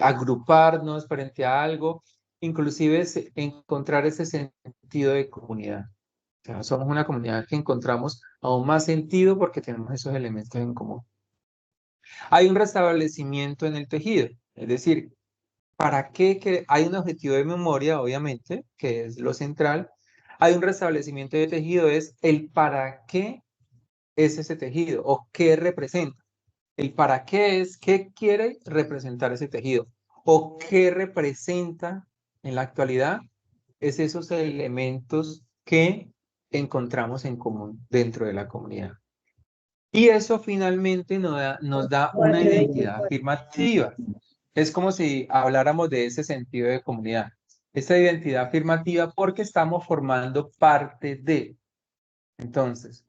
agruparnos frente a algo, inclusive encontrar ese sentido de comunidad. O sea, somos una comunidad que encontramos aún más sentido porque tenemos esos elementos en común. Hay un restablecimiento en el tejido, es decir, ¿para qué? Hay un objetivo de memoria, obviamente, que es lo central. Hay un restablecimiento de tejido, es el para qué es ese tejido o qué representa. El para qué es qué quiere representar ese tejido o qué representa en la actualidad es esos elementos que encontramos en común dentro de la comunidad. Y eso finalmente nos da una identidad afirmativa. Es como si habláramos de ese sentido de comunidad, esa identidad afirmativa porque estamos formando parte de. Entonces,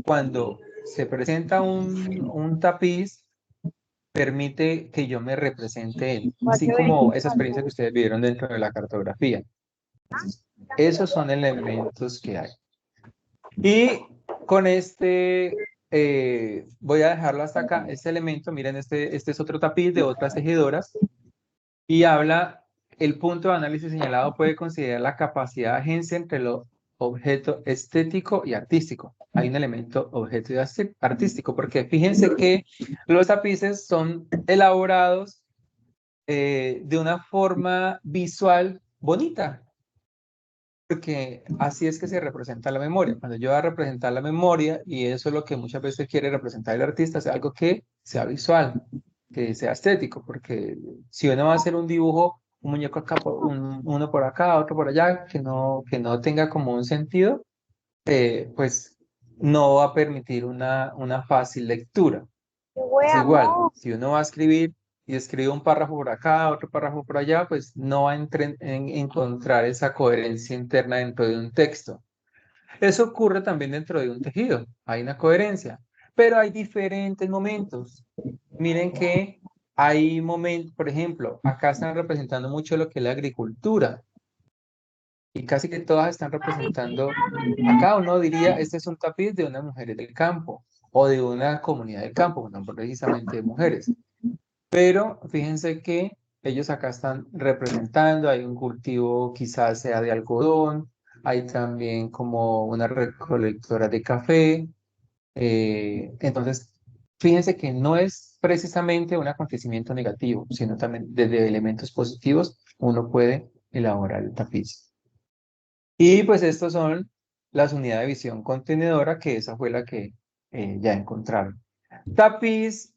cuando se presenta un tapiz, permite que yo me represente él, así como esa experiencia que ustedes vieron dentro de la cartografía. Esos son elementos que hay. Y con voy a dejarlo hasta acá, este elemento, miren, este es otro tapiz de otras tejedoras, y habla, el punto de análisis señalado puede considerar la capacidad de agencia entre lo objeto estético y artístico. Hay un elemento objeto y artístico, porque fíjense que los tapices son elaborados de una forma visual bonita, porque así es que se representa la memoria. Cuando yo voy a representar la memoria, y eso es lo que muchas veces quiere representar el artista, es algo que sea visual, que sea estético, porque si uno va a hacer un dibujo, un muñeco acá, uno por acá, otro por allá, que no tenga como un sentido, pues no va a permitir una fácil lectura. Es igual, si uno va a escribir y escribe un párrafo por acá, otro párrafo por allá, pues no va a encontrar esa coherencia interna dentro de un texto. Eso ocurre también dentro de un tejido, hay una coherencia, pero hay diferentes momentos. Miren que hay momentos, por ejemplo, acá están representando mucho lo que es la agricultura y casi que todas están representando, acá uno diría, este es un tapiz de unas mujeres del campo o de una comunidad del campo, no precisamente de mujeres. Pero fíjense que ellos acá están representando, hay un cultivo quizás sea de algodón, hay también como una recolectora de café. Entonces, fíjense que no es precisamente un acontecimiento negativo, sino también desde elementos positivos uno puede elaborar el tapiz. Y pues estos son las unidades de visión contenedora, que esa fue la que ya encontraron. Tapiz.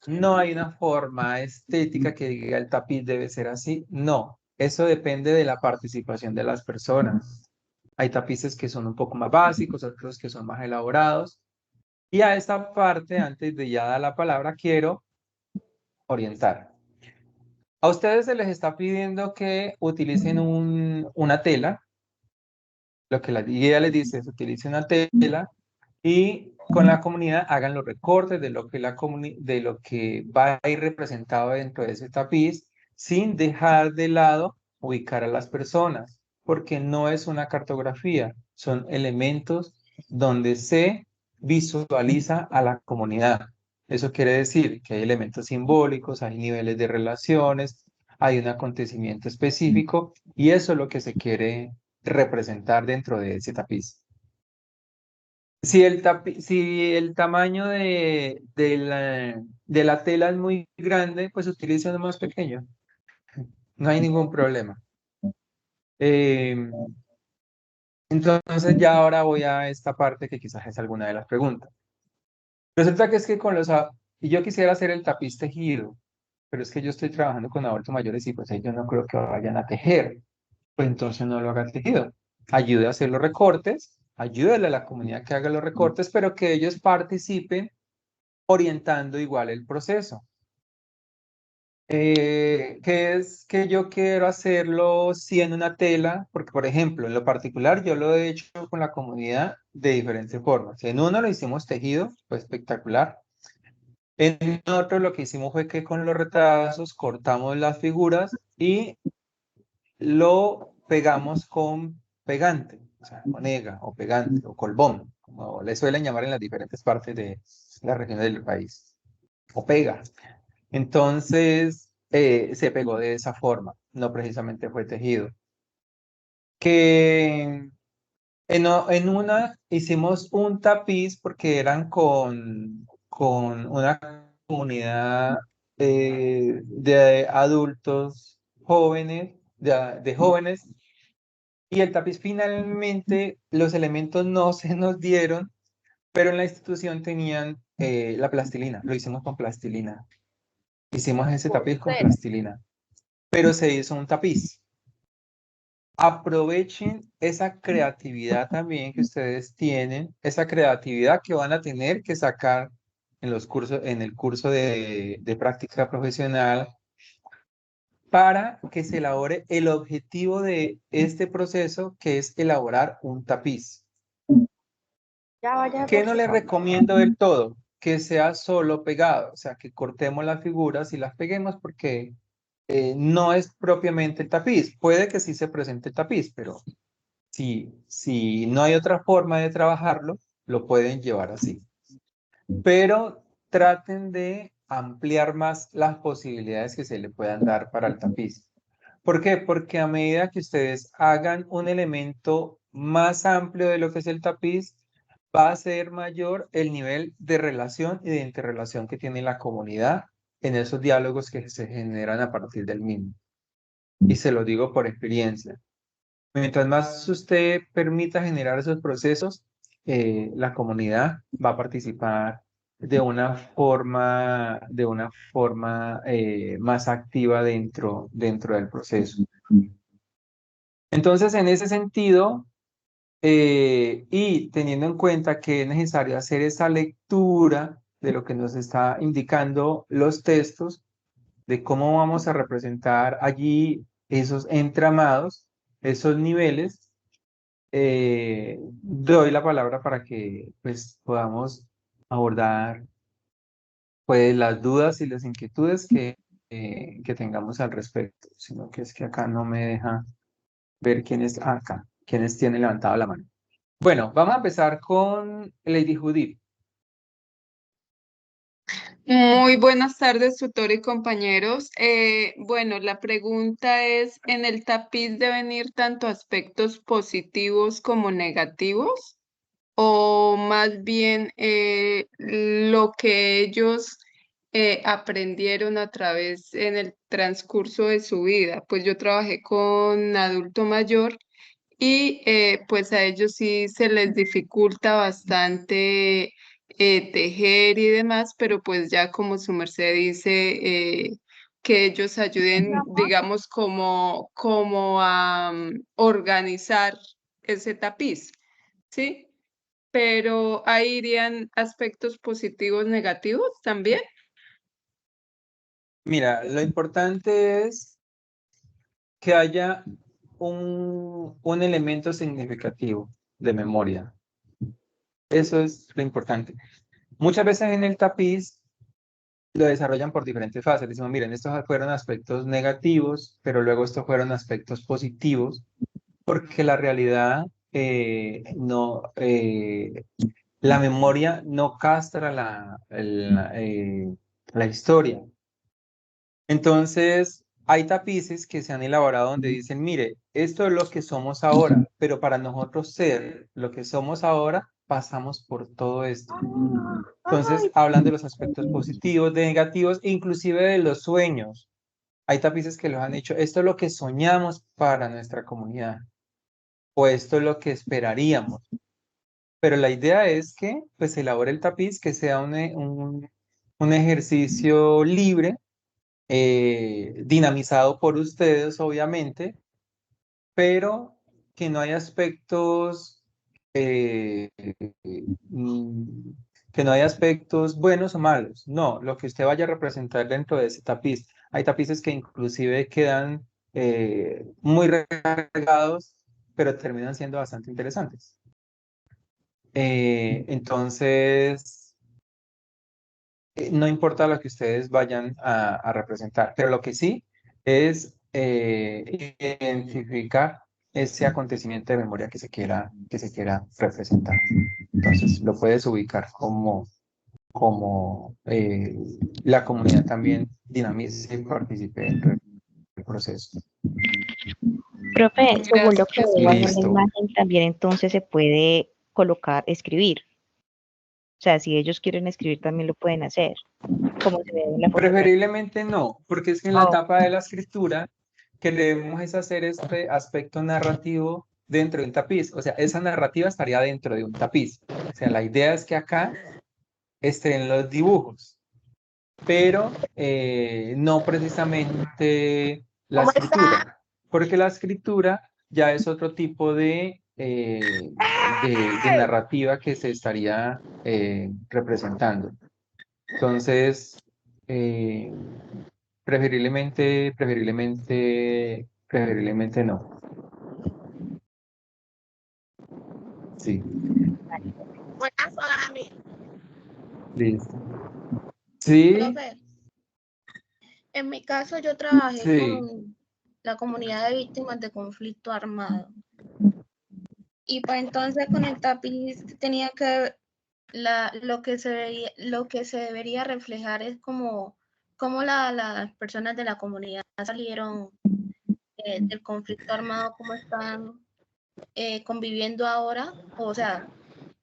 No hay una forma estética que diga el tapiz debe ser así. No, eso depende de la participación de las personas. Hay tapices que son un poco más básicos, otros que son más elaborados. Y a esta parte, antes de ya dar la palabra, quiero orientar. A ustedes se les está pidiendo que utilicen una tela. Lo que la guía les dice es utilicen una tela y con la comunidad hagan los recortes de lo que va a ir representado dentro de ese tapiz sin dejar de lado ubicar a las personas, porque no es una cartografía, son elementos donde se visualiza a la comunidad. Eso quiere decir que hay elementos simbólicos, hay niveles de relaciones, hay un acontecimiento específico y eso es lo que se quiere representar dentro de ese tapiz. Si el tamaño de la tela es muy grande, pues utiliza uno más pequeño. No hay ningún problema. Entonces ya ahora voy a esta parte que quizás es alguna de las preguntas. Resulta que es que y yo quisiera hacer el tapiz tejido, pero es que yo estoy trabajando con adultos mayores y pues ellos no creo que vayan a tejer. Pues entonces no lo haga tejido. Ayude a hacer los recortes ayúdele a la comunidad que haga los recortes, pero que ellos participen orientando igual el proceso. Que es que yo quiero hacerlo sí en una tela, porque por ejemplo, en lo particular yo lo he hecho con la comunidad de diferentes formas. En uno lo hicimos tejido, fue espectacular. En otro lo que hicimos fue que con los retazos cortamos las figuras y lo pegamos con pegante, o sea, conega o pegante o colbón, como le suelen llamar en las diferentes partes de las regiones del país, o pega. Entonces, se pegó de esa forma, no precisamente fue tejido. Que en una hicimos un tapiz porque eran con una comunidad de adultos jóvenes, de jóvenes, y el tapiz finalmente, los elementos no se nos dieron, pero en la institución tenían la plastilina, lo hicimos con plastilina. Hicimos ese tapiz con plastilina, pero se hizo un tapiz. Aprovechen esa creatividad también que ustedes tienen, esa creatividad que van a tener que sacar en los cursos, en el curso de práctica profesional, para que se elabore el objetivo de este proceso, que es elaborar un tapiz. ¿Qué no les recomiendo del todo? Que sea solo pegado, o sea, que cortemos las figuras y las peguemos, porque no es propiamente el tapiz. Puede que sí se presente el tapiz, pero si no hay otra forma de trabajarlo, lo pueden llevar así. Pero traten de ampliar más las posibilidades que se le puedan dar para el tapiz. ¿Por qué? Porque a medida que ustedes hagan un elemento más amplio de lo que es el tapiz, va a ser mayor el nivel de relación y de interrelación que tiene la comunidad en esos diálogos que se generan a partir del mismo. Y se lo digo por experiencia. Mientras más usted permita generar esos procesos, la comunidad va a participar de una forma más activa dentro del proceso. Entonces, en ese sentido, y teniendo en cuenta que es necesario hacer esa lectura de lo que nos está indicando los textos, de cómo vamos a representar allí esos entramados, esos niveles, doy la palabra para que pues, podamos abordar pues, las dudas y las inquietudes que tengamos al respecto, sino que es que acá no me deja ver quiénes tienen levantado la mano. Bueno, vamos a empezar con Lady Judith. Muy buenas tardes, tutor y compañeros. Bueno, la pregunta es, ¿en el tapiz deben ir tanto aspectos positivos como negativos? ¿O más bien lo que ellos aprendieron a través en el transcurso de su vida? Pues yo trabajé con adulto mayor y pues a ellos sí se les dificulta bastante tejer y demás, pero pues ya como su merced dice, que ellos ayuden, digamos, como a organizar ese tapiz, ¿sí? Pero ahí irían aspectos positivos, negativos también. Mira, lo importante es que haya un elemento significativo de memoria. Eso es lo importante. Muchas veces en el tapiz lo desarrollan por diferentes fases. Decimos, miren, estos fueron aspectos negativos, pero luego estos fueron aspectos positivos, porque la realidad la memoria no castra la historia. Entonces, hay tapices que se han elaborado donde dicen, mire, esto es lo que somos ahora, pero para nosotros ser lo que somos ahora, pasamos por todo esto. Entonces, hablan de los aspectos positivos, de negativos, inclusive de los sueños. Hay tapices que los han hecho, esto es lo que soñamos para nuestra comunidad, o esto es lo que esperaríamos. Pero la idea es que pues, se elabore el tapiz, que sea un ejercicio libre, dinamizado por ustedes, obviamente, pero que no hay aspectos eh, que no hay aspectos buenos o malos. No, lo que usted vaya a representar dentro de ese tapiz. Hay tapices que inclusive quedan muy recargados, pero terminan siendo bastante interesantes. Entonces, no importa lo que ustedes vayan a representar, pero lo que sí es identificar ese acontecimiento de memoria que se quiera representar. Entonces, lo puedes ubicar como la comunidad también dinamice y participe dentro del proceso. Profe, según lo que Gracias. veo ahí en la Listo. imagen, también entonces se puede colocar, escribir. O sea, si ellos quieren escribir, también lo pueden hacer, como se ve en la fotografía. Preferiblemente no, porque es que en la Oh, etapa de la escritura queremos es hacer este aspecto narrativo dentro de un tapiz. O sea, esa narrativa estaría dentro de un tapiz. O sea, la idea es que acá estén los dibujos, pero no precisamente la escritura, porque la escritura ya es otro tipo de narrativa que se estaría representando. Entonces, preferiblemente no. Sí, Buenas horas, listo. Sí, profe. En mi caso, yo trabajé sí. con la comunidad de víctimas de conflicto armado. Y pues entonces con el tapiz tenía que lo que se debería reflejar es como las personas de la comunidad salieron del conflicto armado, cómo están conviviendo ahora, o sea,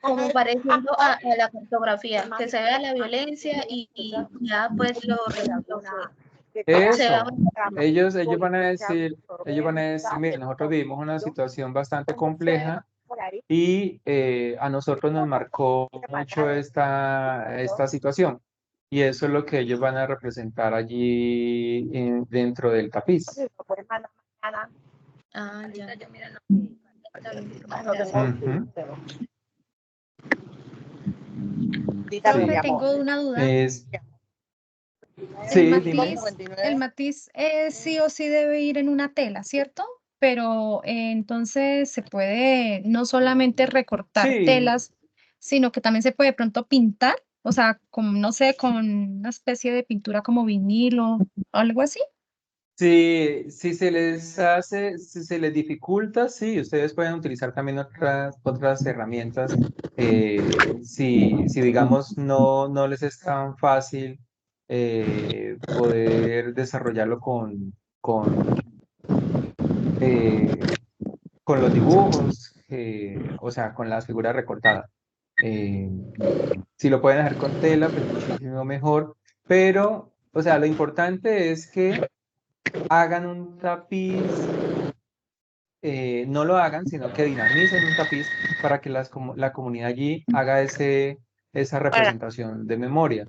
como pareciendo a la cartografía, que se vea la violencia y ya pues se Eso. va. Ellos van a decir, mire, nosotros vivimos una situación bastante compleja y a nosotros nos marcó mucho esta situación. Y eso es lo que ellos van a representar allí dentro del tapiz. Ah, ya. Ujú. Profe, Sí. tengo una duda. Sí, dime. El matiz sí o sí debe ir en una tela, ¿cierto? Pero entonces se puede no solamente recortar Sí, telas, sino que también se puede de pronto pintar, o sea, con, no sé, con una especie de pintura como vinilo, algo así. sí, si se les dificulta, sí, ustedes pueden utilizar también otras herramientas. Si digamos no les es tan fácil poder desarrollarlo eh, con los dibujos, o sea, con las figuras recortadas. Si lo pueden hacer con tela, pues muchísimo mejor. Pero, o sea, lo importante es que hagan un tapiz, no lo hagan, sino que dinamicen un tapiz para que la comunidad allí haga esa representación de memoria.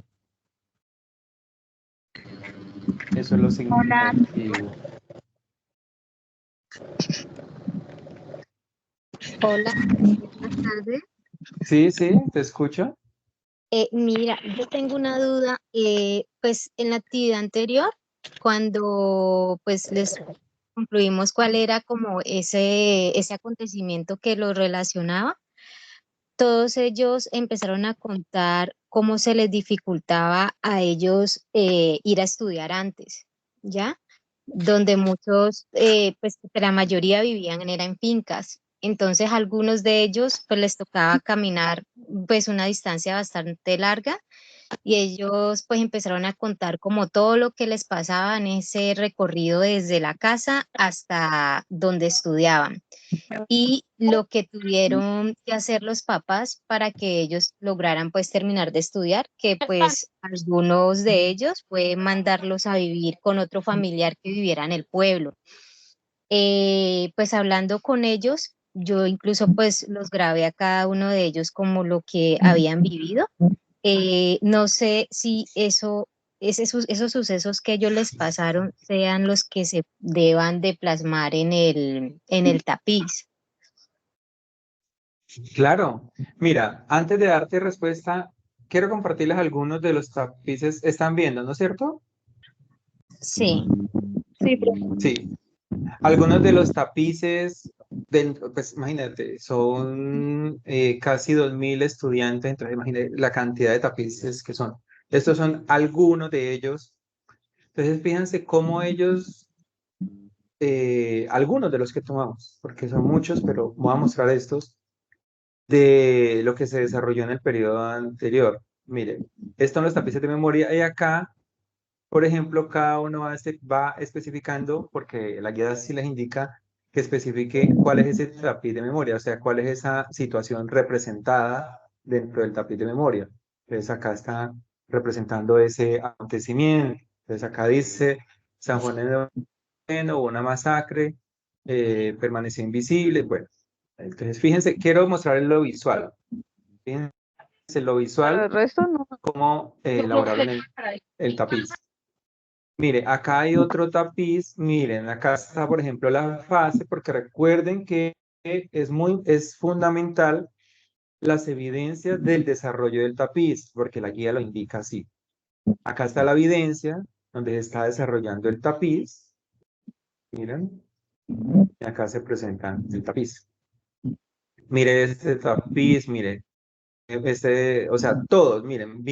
Eso es lo significativo. Hola, buenas tardes. Sí, te escucho. Mira, yo tengo una duda, pues en la actividad anterior, cuando pues les concluimos cuál era como ese acontecimiento que lo relacionaba, todos ellos empezaron a contar cómo se les dificultaba a ellos ir a estudiar antes, ¿ya? Donde muchos, pues la mayoría vivían era en fincas. Entonces, algunos de ellos, pues les tocaba caminar, pues una distancia bastante larga y ellos pues empezaron a contar como todo lo que les pasaba en ese recorrido desde la casa hasta donde estudiaban y lo que tuvieron que hacer los papás para que ellos lograran pues terminar de estudiar, que pues algunos de ellos fue mandarlos a vivir con otro familiar que viviera en el pueblo. Pues hablando con ellos, yo incluso pues los grabé a cada uno de ellos como lo que habían vivido. No sé si esos sucesos que ellos les pasaron sean los que se deban de plasmar en el tapiz. Claro, mira, antes de darte respuesta, quiero compartirles algunos de los tapices. ¿Están viendo, no es cierto? Sí. Sí, profe. Sí, algunos de los tapices, pues imagínate, son casi 2000 estudiantes, entonces imagínate la cantidad de tapices que son. Estos son algunos de ellos. Entonces fíjense cómo ellos, algunos de los que tomamos, porque son muchos, pero voy a mostrar estos de lo que se desarrolló en el periodo anterior. Miren, estos son los tapices de memoria y acá, por ejemplo, cada uno va especificando, porque la guía sí les indica que especifique cuál es ese tapiz de memoria, o sea, cuál es esa situación representada dentro del tapiz de memoria. Entonces acá está representando ese acontecimiento. Entonces acá dice San Juan de Moreno, hubo una masacre, permaneció invisible. Bueno, entonces fíjense, quiero mostrarles lo visual. Fíjense lo Pero visual, el resto no. cómo elaboraron el tapiz. Mire, acá hay otro tapiz. Miren, acá está, por ejemplo, la fase, porque recuerden que es fundamental las evidencias del desarrollo del tapiz, porque la guía lo indica así. Acá está la evidencia donde se está desarrollando el tapiz. Miren, y acá se presenta el tapiz. Mire este tapiz, mire, o sea, todos, miren,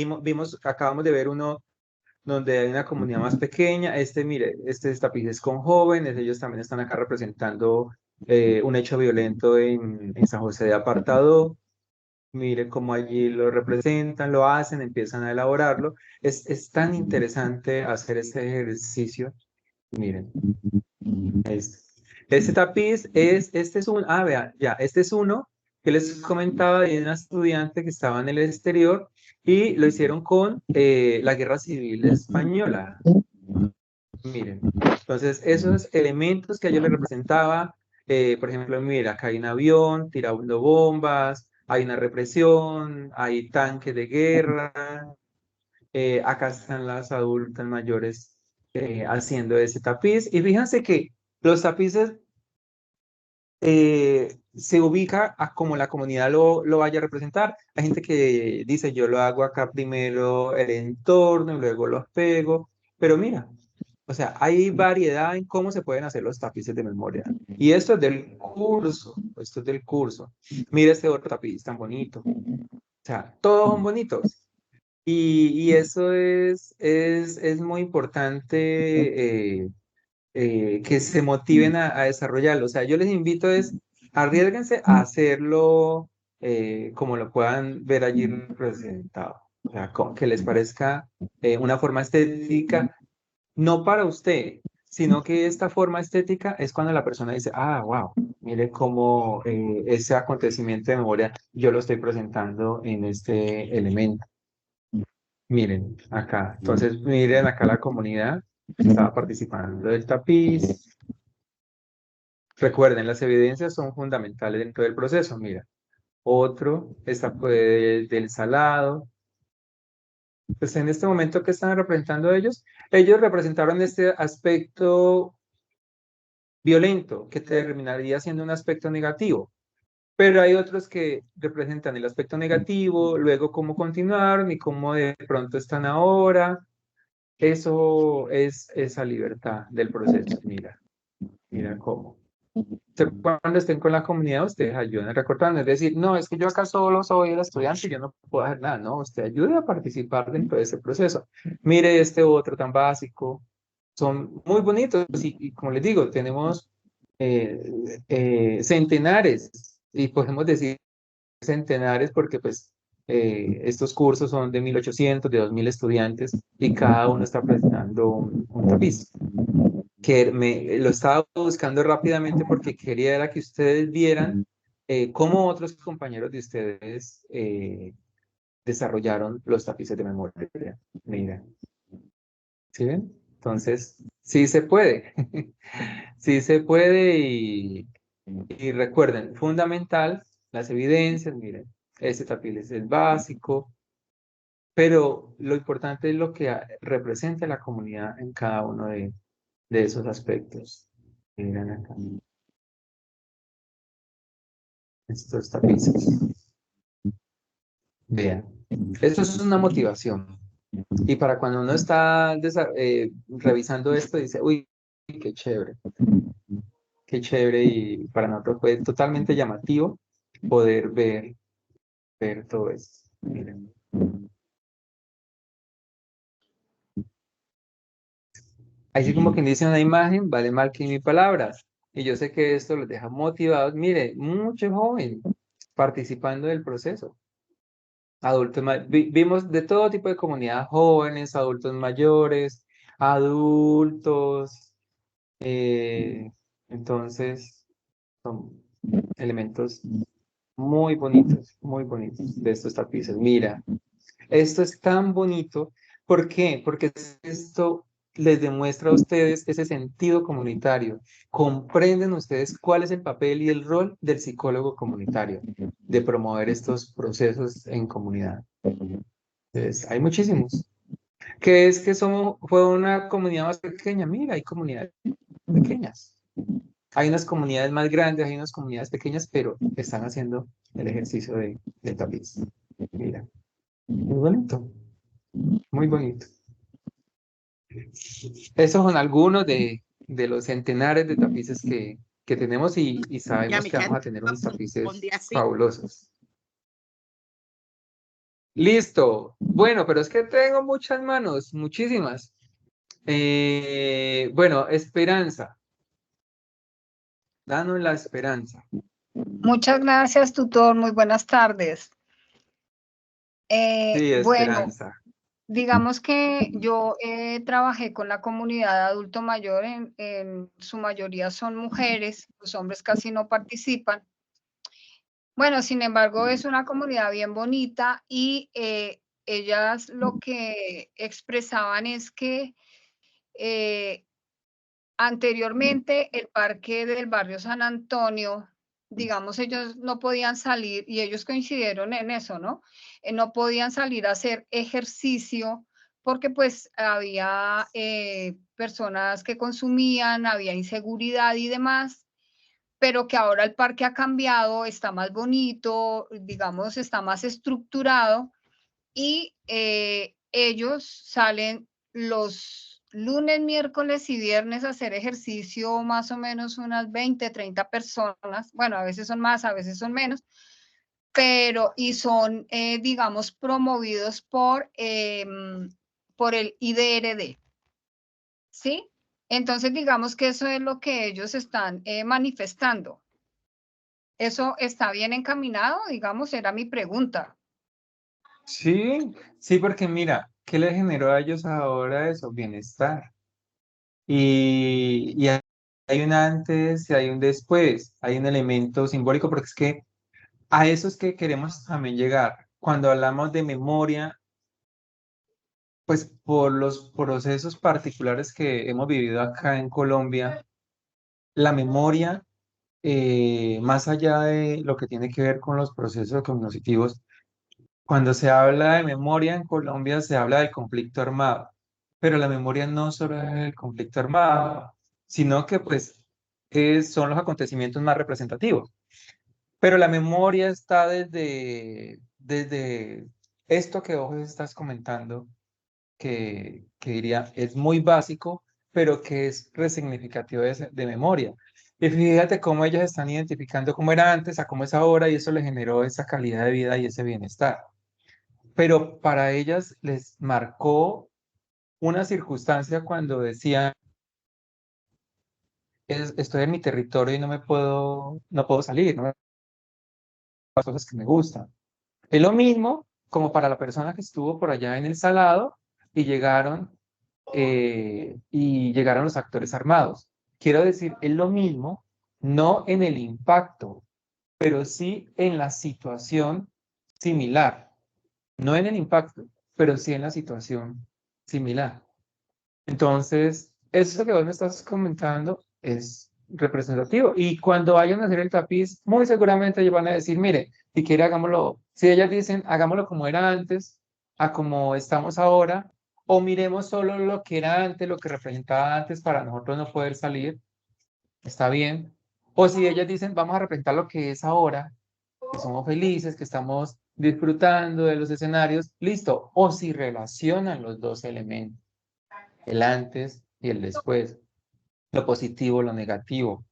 acabamos de ver uno donde hay una comunidad más pequeña. Mire, este tapiz es con jóvenes, ellos también están acá representando un hecho violento en San José de Apartado. Mire cómo allí lo representan, lo hacen, empiezan a elaborarlo. Es tan interesante hacer este ejercicio. Miren, este tapiz este es vea, ya, este es uno que les comentaba de una estudiante que estaba en el exterior y lo hicieron con la Guerra Civil Española. Miren, entonces esos elementos que a ellos les representaba, por ejemplo, mira, acá hay un avión tirando bombas, hay una represión, hay tanques de guerra, acá están las adultas mayores haciendo ese tapiz. Y fíjense que los tapices se ubica a como la comunidad lo vaya a representar. Hay gente que dice, yo lo hago acá primero el entorno y luego los pego, pero mira, o sea, hay variedad en cómo se pueden hacer los tapices de memoria. Y esto es del curso, esto es del curso. Mira este otro tapiz tan bonito. O sea, todos son bonitos. Y eso es muy importante que se motiven a desarrollarlo. O sea, yo les invito arriesguense a hacerlo como lo puedan ver allí representado. O sea, que les parezca una forma estética, no para usted, sino que esta forma estética es cuando la persona dice, wow, mire cómo ese acontecimiento de memoria yo lo estoy presentando en este elemento. Miren acá, entonces miren acá la comunidad estaba participando del tapiz. Recuerden, las evidencias son fundamentales dentro del proceso. Mira, otro, esta fue del salado. Pues en este momento, ¿qué están representando ellos? Ellos representaron este aspecto violento que terminaría siendo un aspecto negativo. Pero hay otros que representan el aspecto negativo, luego cómo continuaron y cómo de pronto están ahora. Eso es esa libertad del proceso. Mira cómo. Cuando estén con la comunidad, ustedes ayuden recordando. Es decir, no, es que yo acá solo soy el estudiante y yo no puedo hacer nada. No, usted ayude a participar dentro de ese proceso. Mire este otro tan básico. Son muy bonitos y como les digo, tenemos centenares y podemos decir centenares porque pues estos cursos son de 1800, de 2000 estudiantes y cada uno está presentando un tapiz. Que lo estaba buscando rápidamente porque quería era que ustedes vieran cómo otros compañeros de ustedes desarrollaron los tapices de memoria. Mira, ¿sí ven? Entonces, sí se puede, sí se puede y recuerden, fundamental, las evidencias, miren, este tapiz es el básico, pero lo importante es lo que representa la comunidad en cada uno de esos aspectos. Miren acá. estos tapices. Vean, esto es una motivación. Y para cuando uno está revisando esto, dice, uy, qué chévere, y para nosotros fue totalmente llamativo poder ver todo esto. Miren. Así como quien dice, una imagen vale más que mil palabras. Y yo sé que esto los deja motivados. Mire, mucho joven participando del proceso. Adultos, vimos de todo tipo de comunidad, jóvenes, adultos mayores, adultos. Entonces, son elementos muy bonitos de estos tapices. Mira, esto es tan bonito. ¿Por qué? Porque esto les demuestra a ustedes ese sentido comunitario. Comprenden ustedes cuál es el papel y el rol del psicólogo comunitario de promover estos procesos en comunidad. Entonces, hay muchísimos. ¿Qué es que fue una comunidad más pequeña? Mira, hay comunidades pequeñas. Hay unas comunidades más grandes, hay unas comunidades pequeñas, pero están haciendo el ejercicio del tapiz. Mira, muy bonito, muy bonito. Esos son algunos de los centenares de tapices que tenemos y sabemos que vamos a tener unos tapices fabulosos. Listo. Bueno, pero es que tengo muchas manos, muchísimas. Bueno, Esperanza. Danos la esperanza. Muchas gracias, tutor. Muy buenas tardes. Sí, Bueno, Esperanza. digamos que yo trabajé con la comunidad adulto mayor, en su mayoría son mujeres, los hombres casi no participan. Bueno, sin embargo, es una comunidad bien bonita y ellas lo que expresaban es que anteriormente el parque del barrio San Antonio, digamos, ellos no podían salir, y ellos coincidieron en eso, ¿no? No podían salir a hacer ejercicio porque pues había personas que consumían, había inseguridad y demás, pero que ahora el parque ha cambiado, está más bonito, digamos, está más estructurado, y ellos salen los lunes, miércoles y viernes a hacer ejercicio, más o menos unas 20, 30 personas, bueno, a veces son más, a veces son menos, pero y son, digamos, promovidos por el IDRD, ¿sí? Entonces, digamos que eso es lo que ellos están manifestando. ¿Eso está bien encaminado? Digamos, era mi pregunta. Sí, sí, porque mira, ¿qué les generó a ellos ahora eso? Bienestar. Y hay un antes y hay un después, hay un elemento simbólico, porque es que a eso es que queremos también llegar. Cuando hablamos de memoria, pues por los procesos particulares que hemos vivido acá en Colombia, la memoria, más allá de lo que tiene que ver con los procesos cognitivos, cuando se habla de memoria en Colombia se habla del conflicto armado, pero la memoria no solo es el conflicto armado, sino que pues son los acontecimientos más representativos. Pero la memoria está desde esto que vos estás comentando, que diría es muy básico, pero que es resignificativo de memoria. Y fíjate cómo ellos están identificando cómo era antes a cómo es ahora, y eso les generó esa calidad de vida y ese bienestar. Pero para ellas les marcó una circunstancia cuando decían, estoy en mi territorio y no puedo salir, no me las cosas que me gustan. Es lo mismo como para la persona que estuvo por allá en el Salado y llegaron los actores armados. Quiero decir, es lo mismo, no en el impacto, pero sí en la situación similar. No en el impacto, pero sí en la situación similar. Entonces, eso que vos me estás comentando es representativo. Y cuando vayan a hacer el tapiz, muy seguramente ellos van a decir, mire, si quiere hagámoslo, si ellas dicen, hagámoslo como era antes, a como estamos ahora, o miremos solo lo que era antes, lo que representaba antes para nosotros no poder salir, está bien. O si ellas dicen, vamos a representar lo que es ahora, que somos felices, que estamos disfrutando de los escenarios, listo. O si relacionan los dos elementos, el antes y el después, lo positivo, lo negativo.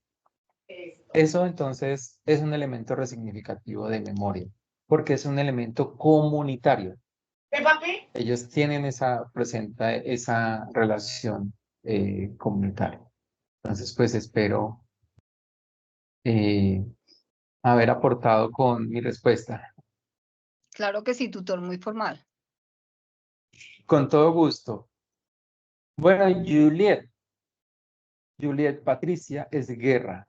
Eso entonces es un elemento resignificativo de memoria, porque es un elemento comunitario. Ellos tienen presenta esa relación comunitaria. Entonces, pues espero haber aportado con mi respuesta. Claro que sí, tutor, muy formal. Con todo gusto. Bueno, Juliet Patricia es Guerra.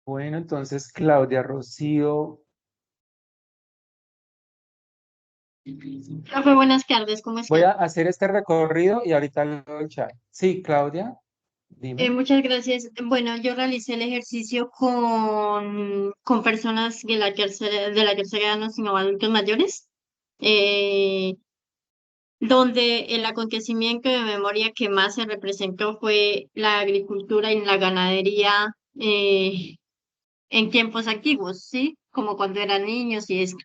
Bueno, entonces Claudia Rocío. Profe, buenas tardes, ¿cómo Voy está? a hacer este recorrido y ahorita le doy el chat. Sí, Claudia, dime. Muchas gracias. Bueno, yo realicé el ejercicio con personas de la tercera edad, no sino adultos mayores, eh, donde el acontecimiento de memoria que más se representó fue la agricultura y la ganadería en tiempos antiguos, ¿sí? Como cuando eran niños y eso.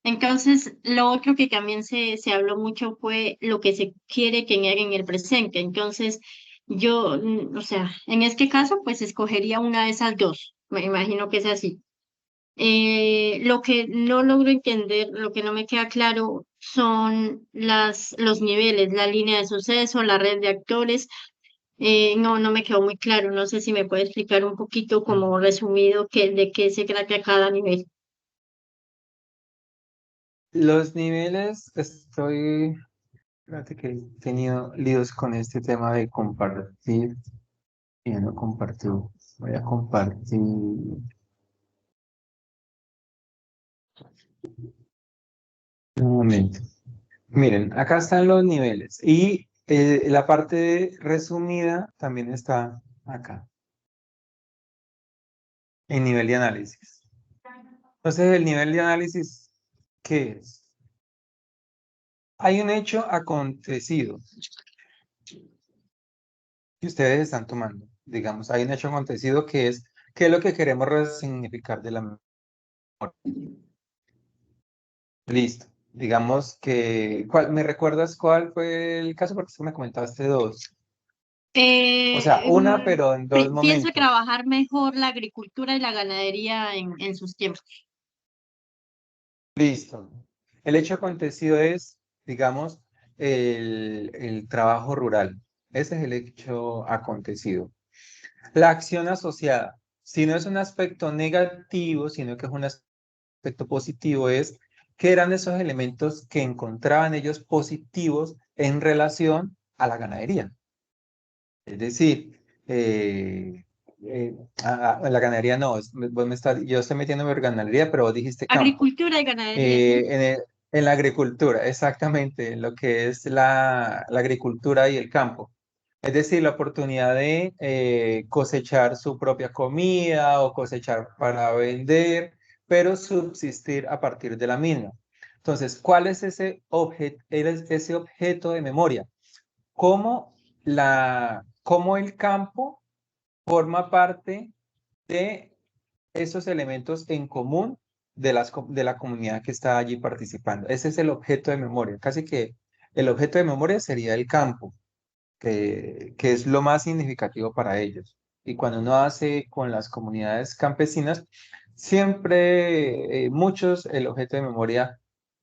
Entonces, lo otro que también se habló mucho fue lo que se quiere tener en el presente. Entonces, yo, o sea, en este caso, pues escogería una de esas dos. Me imagino que es así. Lo que no logro entender, lo que no me queda claro son los niveles, la línea de suceso, la red de actores. No me quedó muy claro. No sé si me puede explicar un poquito como resumido de qué se trata cada nivel. Los niveles, espérate que he tenido líos con este tema de compartir y no compartió. Voy a compartir. Un momento. Miren, acá están los niveles y la parte resumida también está acá, en nivel de análisis. Entonces, el nivel de análisis, ¿qué es? Hay un hecho acontecido que ustedes están tomando. Digamos, hay un hecho acontecido que es, ¿qué es lo que queremos resignificar de la memoria? Listo. Digamos que, ¿me recuerdas cuál fue el caso? Porque tú me comentaste dos. O sea, una, pero en dos Pienso momentos. trabajar mejor la agricultura y la ganadería en sus tiempos. Listo. El hecho acontecido es, digamos, el trabajo rural. Ese es el hecho acontecido. La acción asociada, si no es un aspecto negativo, sino que es un aspecto positivo, es qué eran esos elementos que encontraban ellos positivos en relación a la ganadería. Es decir, la ganadería no, yo estoy metiéndome en ganadería, pero vos dijiste campo. Agricultura y ganadería. En la agricultura, exactamente, en lo que es la agricultura y el campo. Es decir, la oportunidad de cosechar su propia comida o cosechar para vender, pero subsistir a partir de la misma. Entonces, ¿cuál es ese objeto de memoria? Cómo el campo forma parte de esos elementos en común de la comunidad que está allí participando. Ese es el objeto de memoria. Casi que el objeto de memoria sería el campo, que es lo más significativo para ellos. Y cuando uno hace con las comunidades campesinas, siempre muchos el objeto de memoria,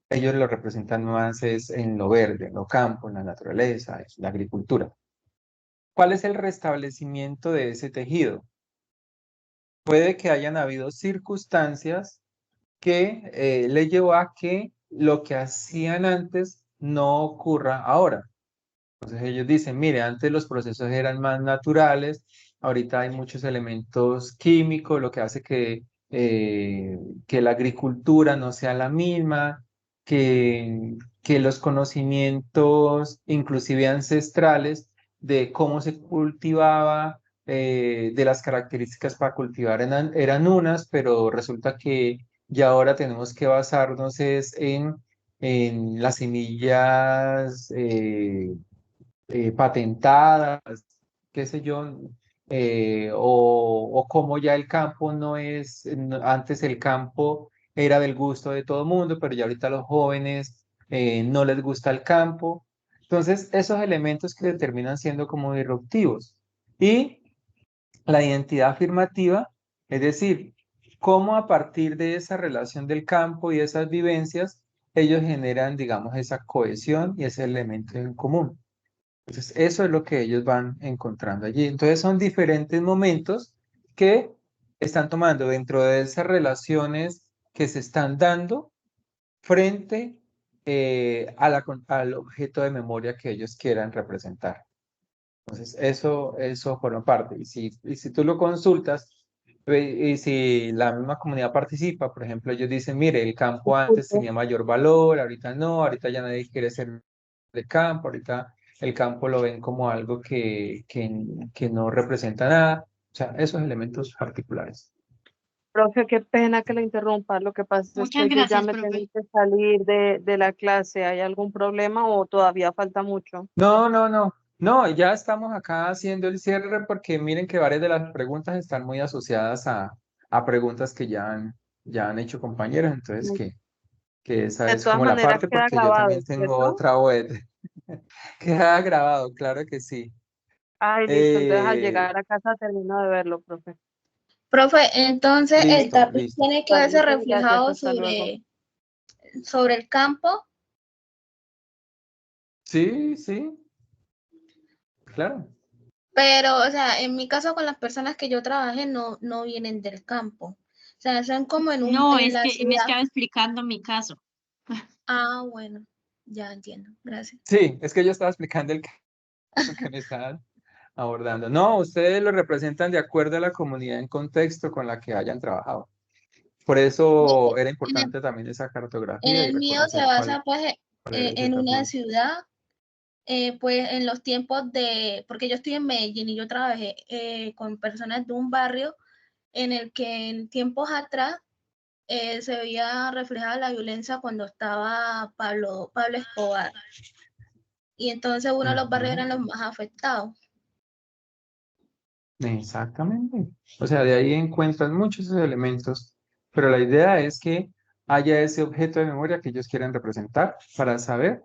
ellos lo representan más es en lo verde, en lo campo, en la naturaleza, en la agricultura. ¿Cuál es el restablecimiento de ese tejido? Puede que hayan habido circunstancias que le llevó a que lo que hacían antes no ocurra ahora. Entonces ellos dicen, mire, antes los procesos eran más naturales, ahorita hay muchos elementos químicos, lo que hace que la agricultura no sea la misma, que los conocimientos, inclusive ancestrales, de cómo se cultivaba, de las características para cultivar eran unas, pero resulta que ya ahora tenemos que basarnos en las semillas patentadas, qué sé yo, o cómo ya el campo no es, antes el campo era del gusto de todo el mundo, pero ya ahorita los jóvenes no les gusta el campo. Entonces, esos elementos que terminan siendo como disruptivos. Y la identidad afirmativa, es decir, cómo a partir de esa relación del campo y esas vivencias, ellos generan, digamos, esa cohesión y ese elemento en común. Entonces, eso es lo que ellos van encontrando allí. Entonces, son diferentes momentos que están tomando dentro de esas relaciones que se están dando frente al objeto de memoria que ellos quieran representar. Entonces, eso forma parte. Y si tú lo consultas, y si la misma comunidad participa, por ejemplo, ellos dicen, mire, el campo antes tenía mayor valor, ahorita no, ahorita ya nadie quiere ser de campo, ahorita el campo lo ven como algo que no representa nada. O sea, esos elementos particulares. Profe, qué pena que le interrumpa. Lo que pasa es Muchas que yo ya gracias, me profe. tengo que salir de la clase. ¿Hay algún problema o todavía falta mucho? No, no, no. No, ya estamos acá haciendo el cierre porque miren que varias de las preguntas están muy asociadas a preguntas que ya han hecho compañeros, entonces que esa De es todas como la maneras parte queda porque yo grabado, también tengo ¿cierto? otra web. Queda grabado, claro que sí. Ay, listo. Entonces al llegar a casa termino de verlo, profe. Profe, entonces el Listo, tapiz listo. tiene que Vale, verse muchas gracias. reflejado Hasta luego. sobre el campo, Sí, sí, claro. pero, o sea, en mi caso con las personas que yo trabajé no vienen del campo. O sea, son como No, en es la que me ciudad. estaba explicando mi caso. Ah, bueno, ya entiendo. Gracias. Sí, es que yo estaba explicando el caso que me estaban abordando. No, ustedes lo representan de acuerdo a la comunidad en contexto con la que hayan trabajado. Por eso era En el, importante también esa en cartografía y el mío se reconocer cuál basa pues era ese en una tapiz. ciudad, pues en los tiempos porque yo estoy en Medellín y yo trabajé con personas de un barrio en el que en tiempos atrás se veía reflejada la violencia cuando estaba Pablo Escobar. Y entonces uno de los barrios eran los más afectados. Exactamente. O sea, de ahí encuentran muchos esos elementos, pero la idea es que haya ese objeto de memoria que ellos quieran representar para saber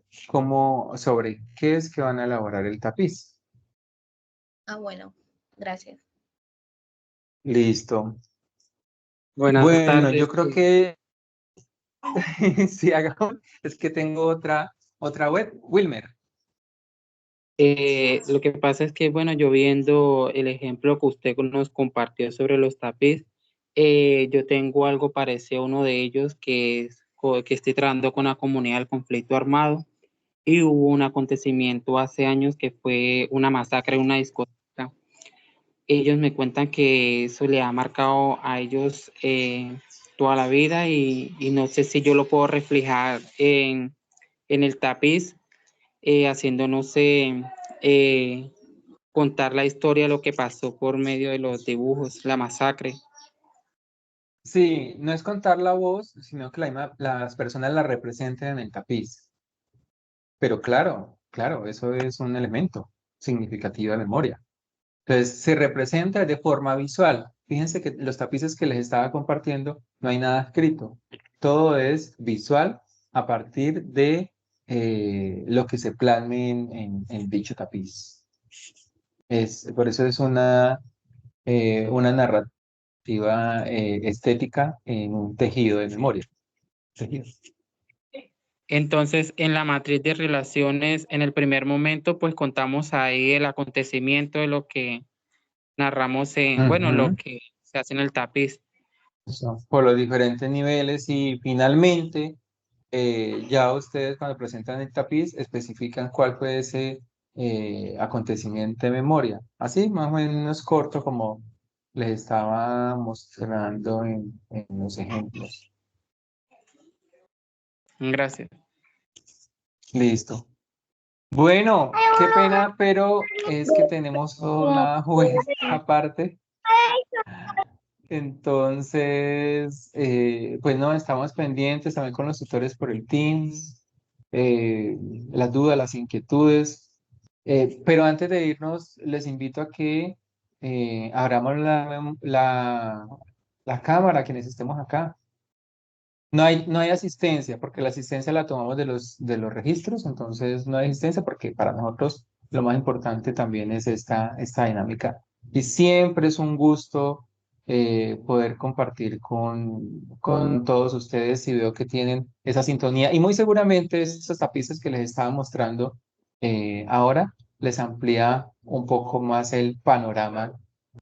sobre qué es que van a elaborar el tapiz. Ah, bueno, gracias. Listo. Buenas Bueno, yo tardes. creo que si hagamos, es que tengo otra web, Wilmer. Lo que pasa es que, bueno, yo viendo el ejemplo que usted nos compartió sobre los tapiz, yo tengo algo parecido a uno de ellos que estoy trabajando con la comunidad del conflicto armado y hubo un acontecimiento hace años que fue una masacre en una discoteca. Ellos me cuentan que eso le ha marcado a ellos toda la vida y no sé si yo lo puedo reflejar en el tapiz haciendo, no sé, contar la historia de lo que pasó por medio de los dibujos, la masacre. Sí, no es contar la voz, sino que las personas la representen en el tapiz. Pero claro, eso es un elemento significativo de memoria. Entonces, se representa de forma visual. Fíjense que los tapices que les estaba compartiendo no hay nada escrito. Todo es visual a partir de lo que se plasme en dicho tapiz. Por eso es una narrativa estética en un tejido de memoria. Tejido. Entonces, en la matriz de relaciones, en el primer momento, pues contamos ahí el acontecimiento de lo que narramos bueno, lo Ujú. que se hace en el tapiz. Por los diferentes niveles y finalmente ya ustedes cuando presentan el tapiz especifican cuál fue ese acontecimiento de memoria. Así, más o menos corto como les estaba mostrando en los ejemplos. Gracias. Listo. Bueno, qué pena, pero es que tenemos una juez aparte. Entonces, pues no, estamos pendientes también con los tutores por el Teams, las dudas, las inquietudes. Pero antes de irnos, les invito a que abramos la cámara, quienes estemos acá. No hay asistencia, porque la asistencia la tomamos de los registros, entonces no hay asistencia porque para nosotros lo más importante también es esta dinámica. Y siempre es un gusto poder compartir con todos ustedes y veo que tienen esa sintonía. Y muy seguramente estos tapices que les estaba mostrando ahora les amplía un poco más el panorama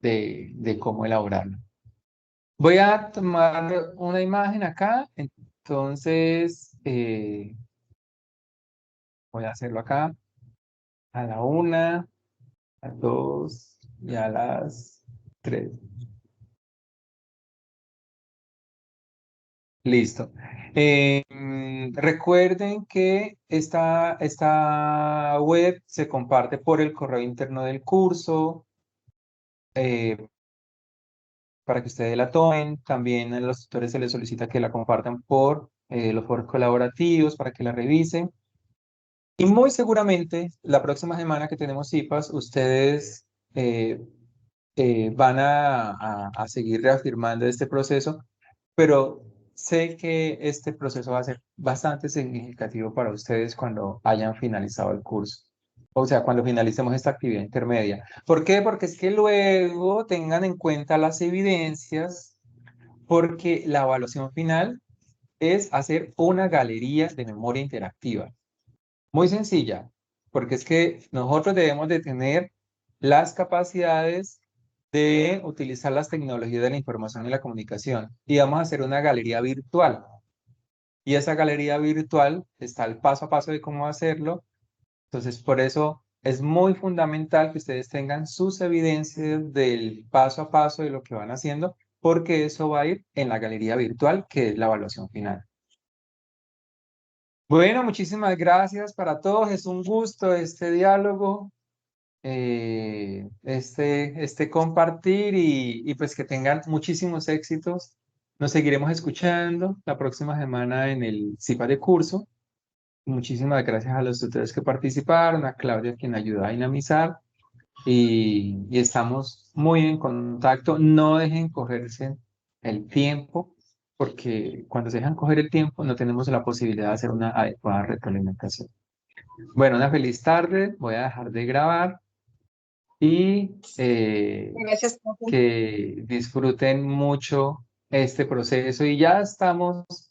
de cómo elaborarlo. Voy a tomar una imagen acá, entonces voy a hacerlo acá a la 1, a las 2 y a las 3. Listo. Recuerden que esta web se comparte por el correo interno del curso. Para que ustedes la tomen. También a los tutores se les solicita que la compartan por los foros colaborativos para que la revisen. Y muy seguramente la próxima semana que tenemos CIPAS, ustedes van a seguir reafirmando este proceso, pero sé que este proceso va a ser bastante significativo para ustedes cuando hayan finalizado el curso. O sea, cuando finalicemos esta actividad intermedia. ¿Por qué? Porque es que luego tengan en cuenta las evidencias, porque la evaluación final es hacer una galería de memoria interactiva. Muy sencilla, porque es que nosotros debemos de tener las capacidades de utilizar las tecnologías de la información y la comunicación. Y vamos a hacer una galería virtual. Y esa galería virtual está el paso a paso de cómo hacerlo. Entonces, por eso es muy fundamental que ustedes tengan sus evidencias del paso a paso de lo que van haciendo, porque eso va a ir en la galería virtual, que es la evaluación final. Bueno, muchísimas gracias para todos. Es un gusto este diálogo, este compartir y pues que tengan muchísimos éxitos. Nos seguiremos escuchando la próxima semana en el CIPA de curso. Muchísimas gracias a los tutores que participaron, a Claudia quien ayudó a dinamizar y estamos muy en contacto. No dejen cogerse el tiempo, porque cuando se dejan coger el tiempo no tenemos la posibilidad de hacer una adecuada retroalimentación. Bueno, una feliz tarde. Voy a dejar de grabar y Gracias, profe. que disfruten mucho este proceso y ya estamos